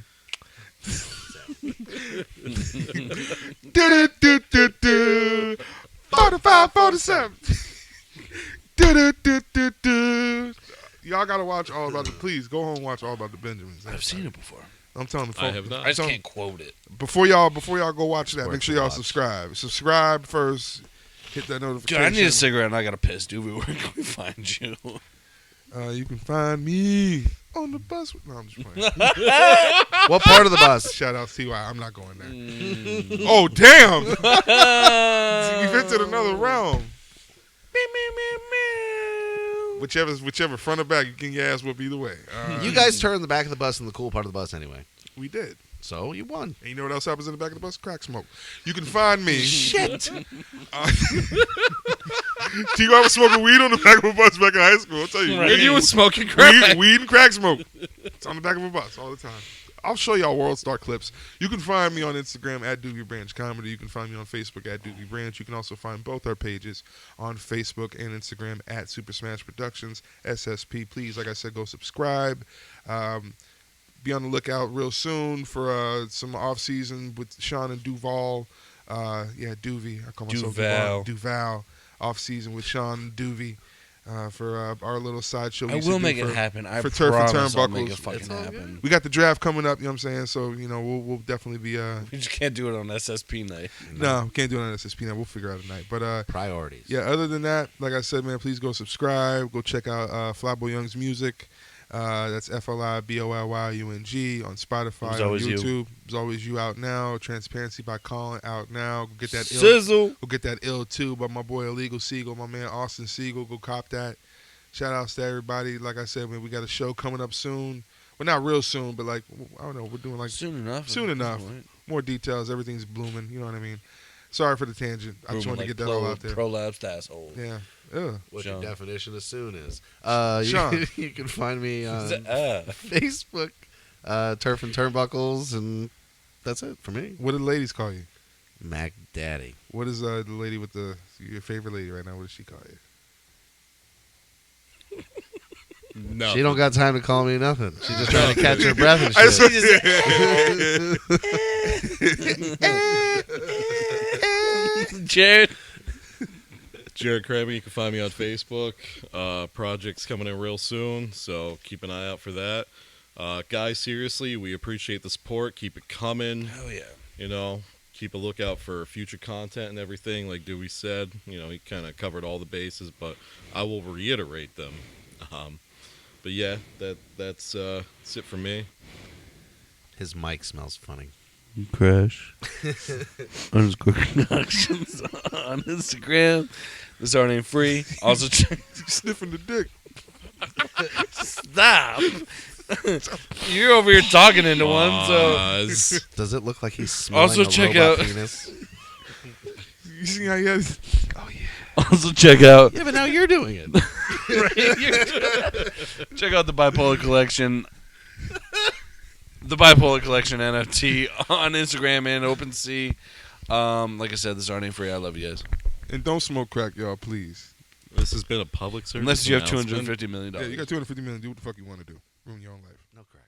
Do-do-do-do-do. 45, 47. Do-do-do-do-do. Y'all gotta watch All About the. Please go home and watch All About the Benjamins. I've seen it before. I'm telling the I folks. have not. I just can't quote it. Before y'all go watch that, Worth make sure the y'all watch. subscribe. Subscribe first. Hit that Dude, notification. I need a cigarette and I got to piss. Duvy, where can we find you? You can find me on the bus. No, I'm just playing. what part of the bus? Shout out CY. I'm not going there. Mm. Oh damn! We've entered another realm. Whichever front or back, you can get your ass whooped either way. You guys turned the back of the bus in the cool part of the bus anyway. We did. So you won. And you know what else happens in the back of the bus? Crack smoke. You can find me. Shit. Do you ever smoking weed on the back of a bus back in high school? I'll tell you. Right. And you was smoking crack. Weed and crack smoke. It's on the back of a bus all the time. I'll show y'all World Star clips. You can find me on Instagram at Duvy Branch Comedy. You can find me on Facebook at Duvy Branch. You can also find both our pages on Facebook and Instagram at Super Smash Productions, SSP. Please, like I said, go subscribe. Be on the lookout real soon for some off-season with Sean and Duval. Yeah, Duvy. I call myself Duval. Duval. Off season with Sean and Duvy for our little sideshow. I will make it happen. I for Turf and promise I'll make Turnbuckles. it fucking It's all happen. We got the draft coming up. You know what I'm saying? So we'll definitely be. We just can't do it on SSP night. No, can't do it on SSP now. We'll figure out a night. But Priorities. yeah, other than that, like I said, man, please go subscribe. Go check out Flyboy Young's music. That's FLIBOLYUNG on Spotify, It's on Always You. YouTube. There's Always You out now. Transparency by Colin out now. Go get that Sizzle. Go get that ill too by my boy Illegal Siegel, my man Austin Siegel. Go cop that. Shout outs to everybody. Like I said, man, we got a show coming up soon. Well, not real soon, but like I don't know, we're doing like Soon enough. Soon at this enough. point. more details. Everything's blooming. You know what I mean? Sorry for the tangent. I just Proven wanted to like get that all out there. Prolapsed asshole. Yeah. Ugh. What Sean. your definition of soon is. Sean. You can find me on Uh, Facebook, Turf and Turnbuckles, and that's it for me. What do the ladies call you? Mac Daddy. What is the lady with your favorite lady right now? What does she call you? No. She don't got time to call me nothing. She's just trying to catch her breath and I shit. Jared. Jared Kramer, you can find me on Facebook. Project's coming in real soon, so keep an eye out for that. Guys, seriously, we appreciate the support. Keep it coming. Hell yeah. You know, keep a lookout for future content and everything. Like Dewey said, you know, he kind of covered all the bases, but I will reiterate them. But yeah, that's it for me. His mic smells funny. Crash underscore connections on Instagram. This our name free. Also check. Sniffing the dick. Stop. You're over here talking into one. So Pause. Does it look like he's smelling Also a check robot out- penis? You see how he has? Oh yeah. also check out. Yeah, but now you're doing it. Check out the Bipolar Collection. The Bipolar Collection NFT on Instagram and OpenSea. Like I said, this is our name free. I love you guys. And don't smoke crack, y'all, please. This has been a public service Unless you have announcement. $250 million. Yeah, you got $250 million. Do what the fuck you want to do. Ruin your own life. No crack.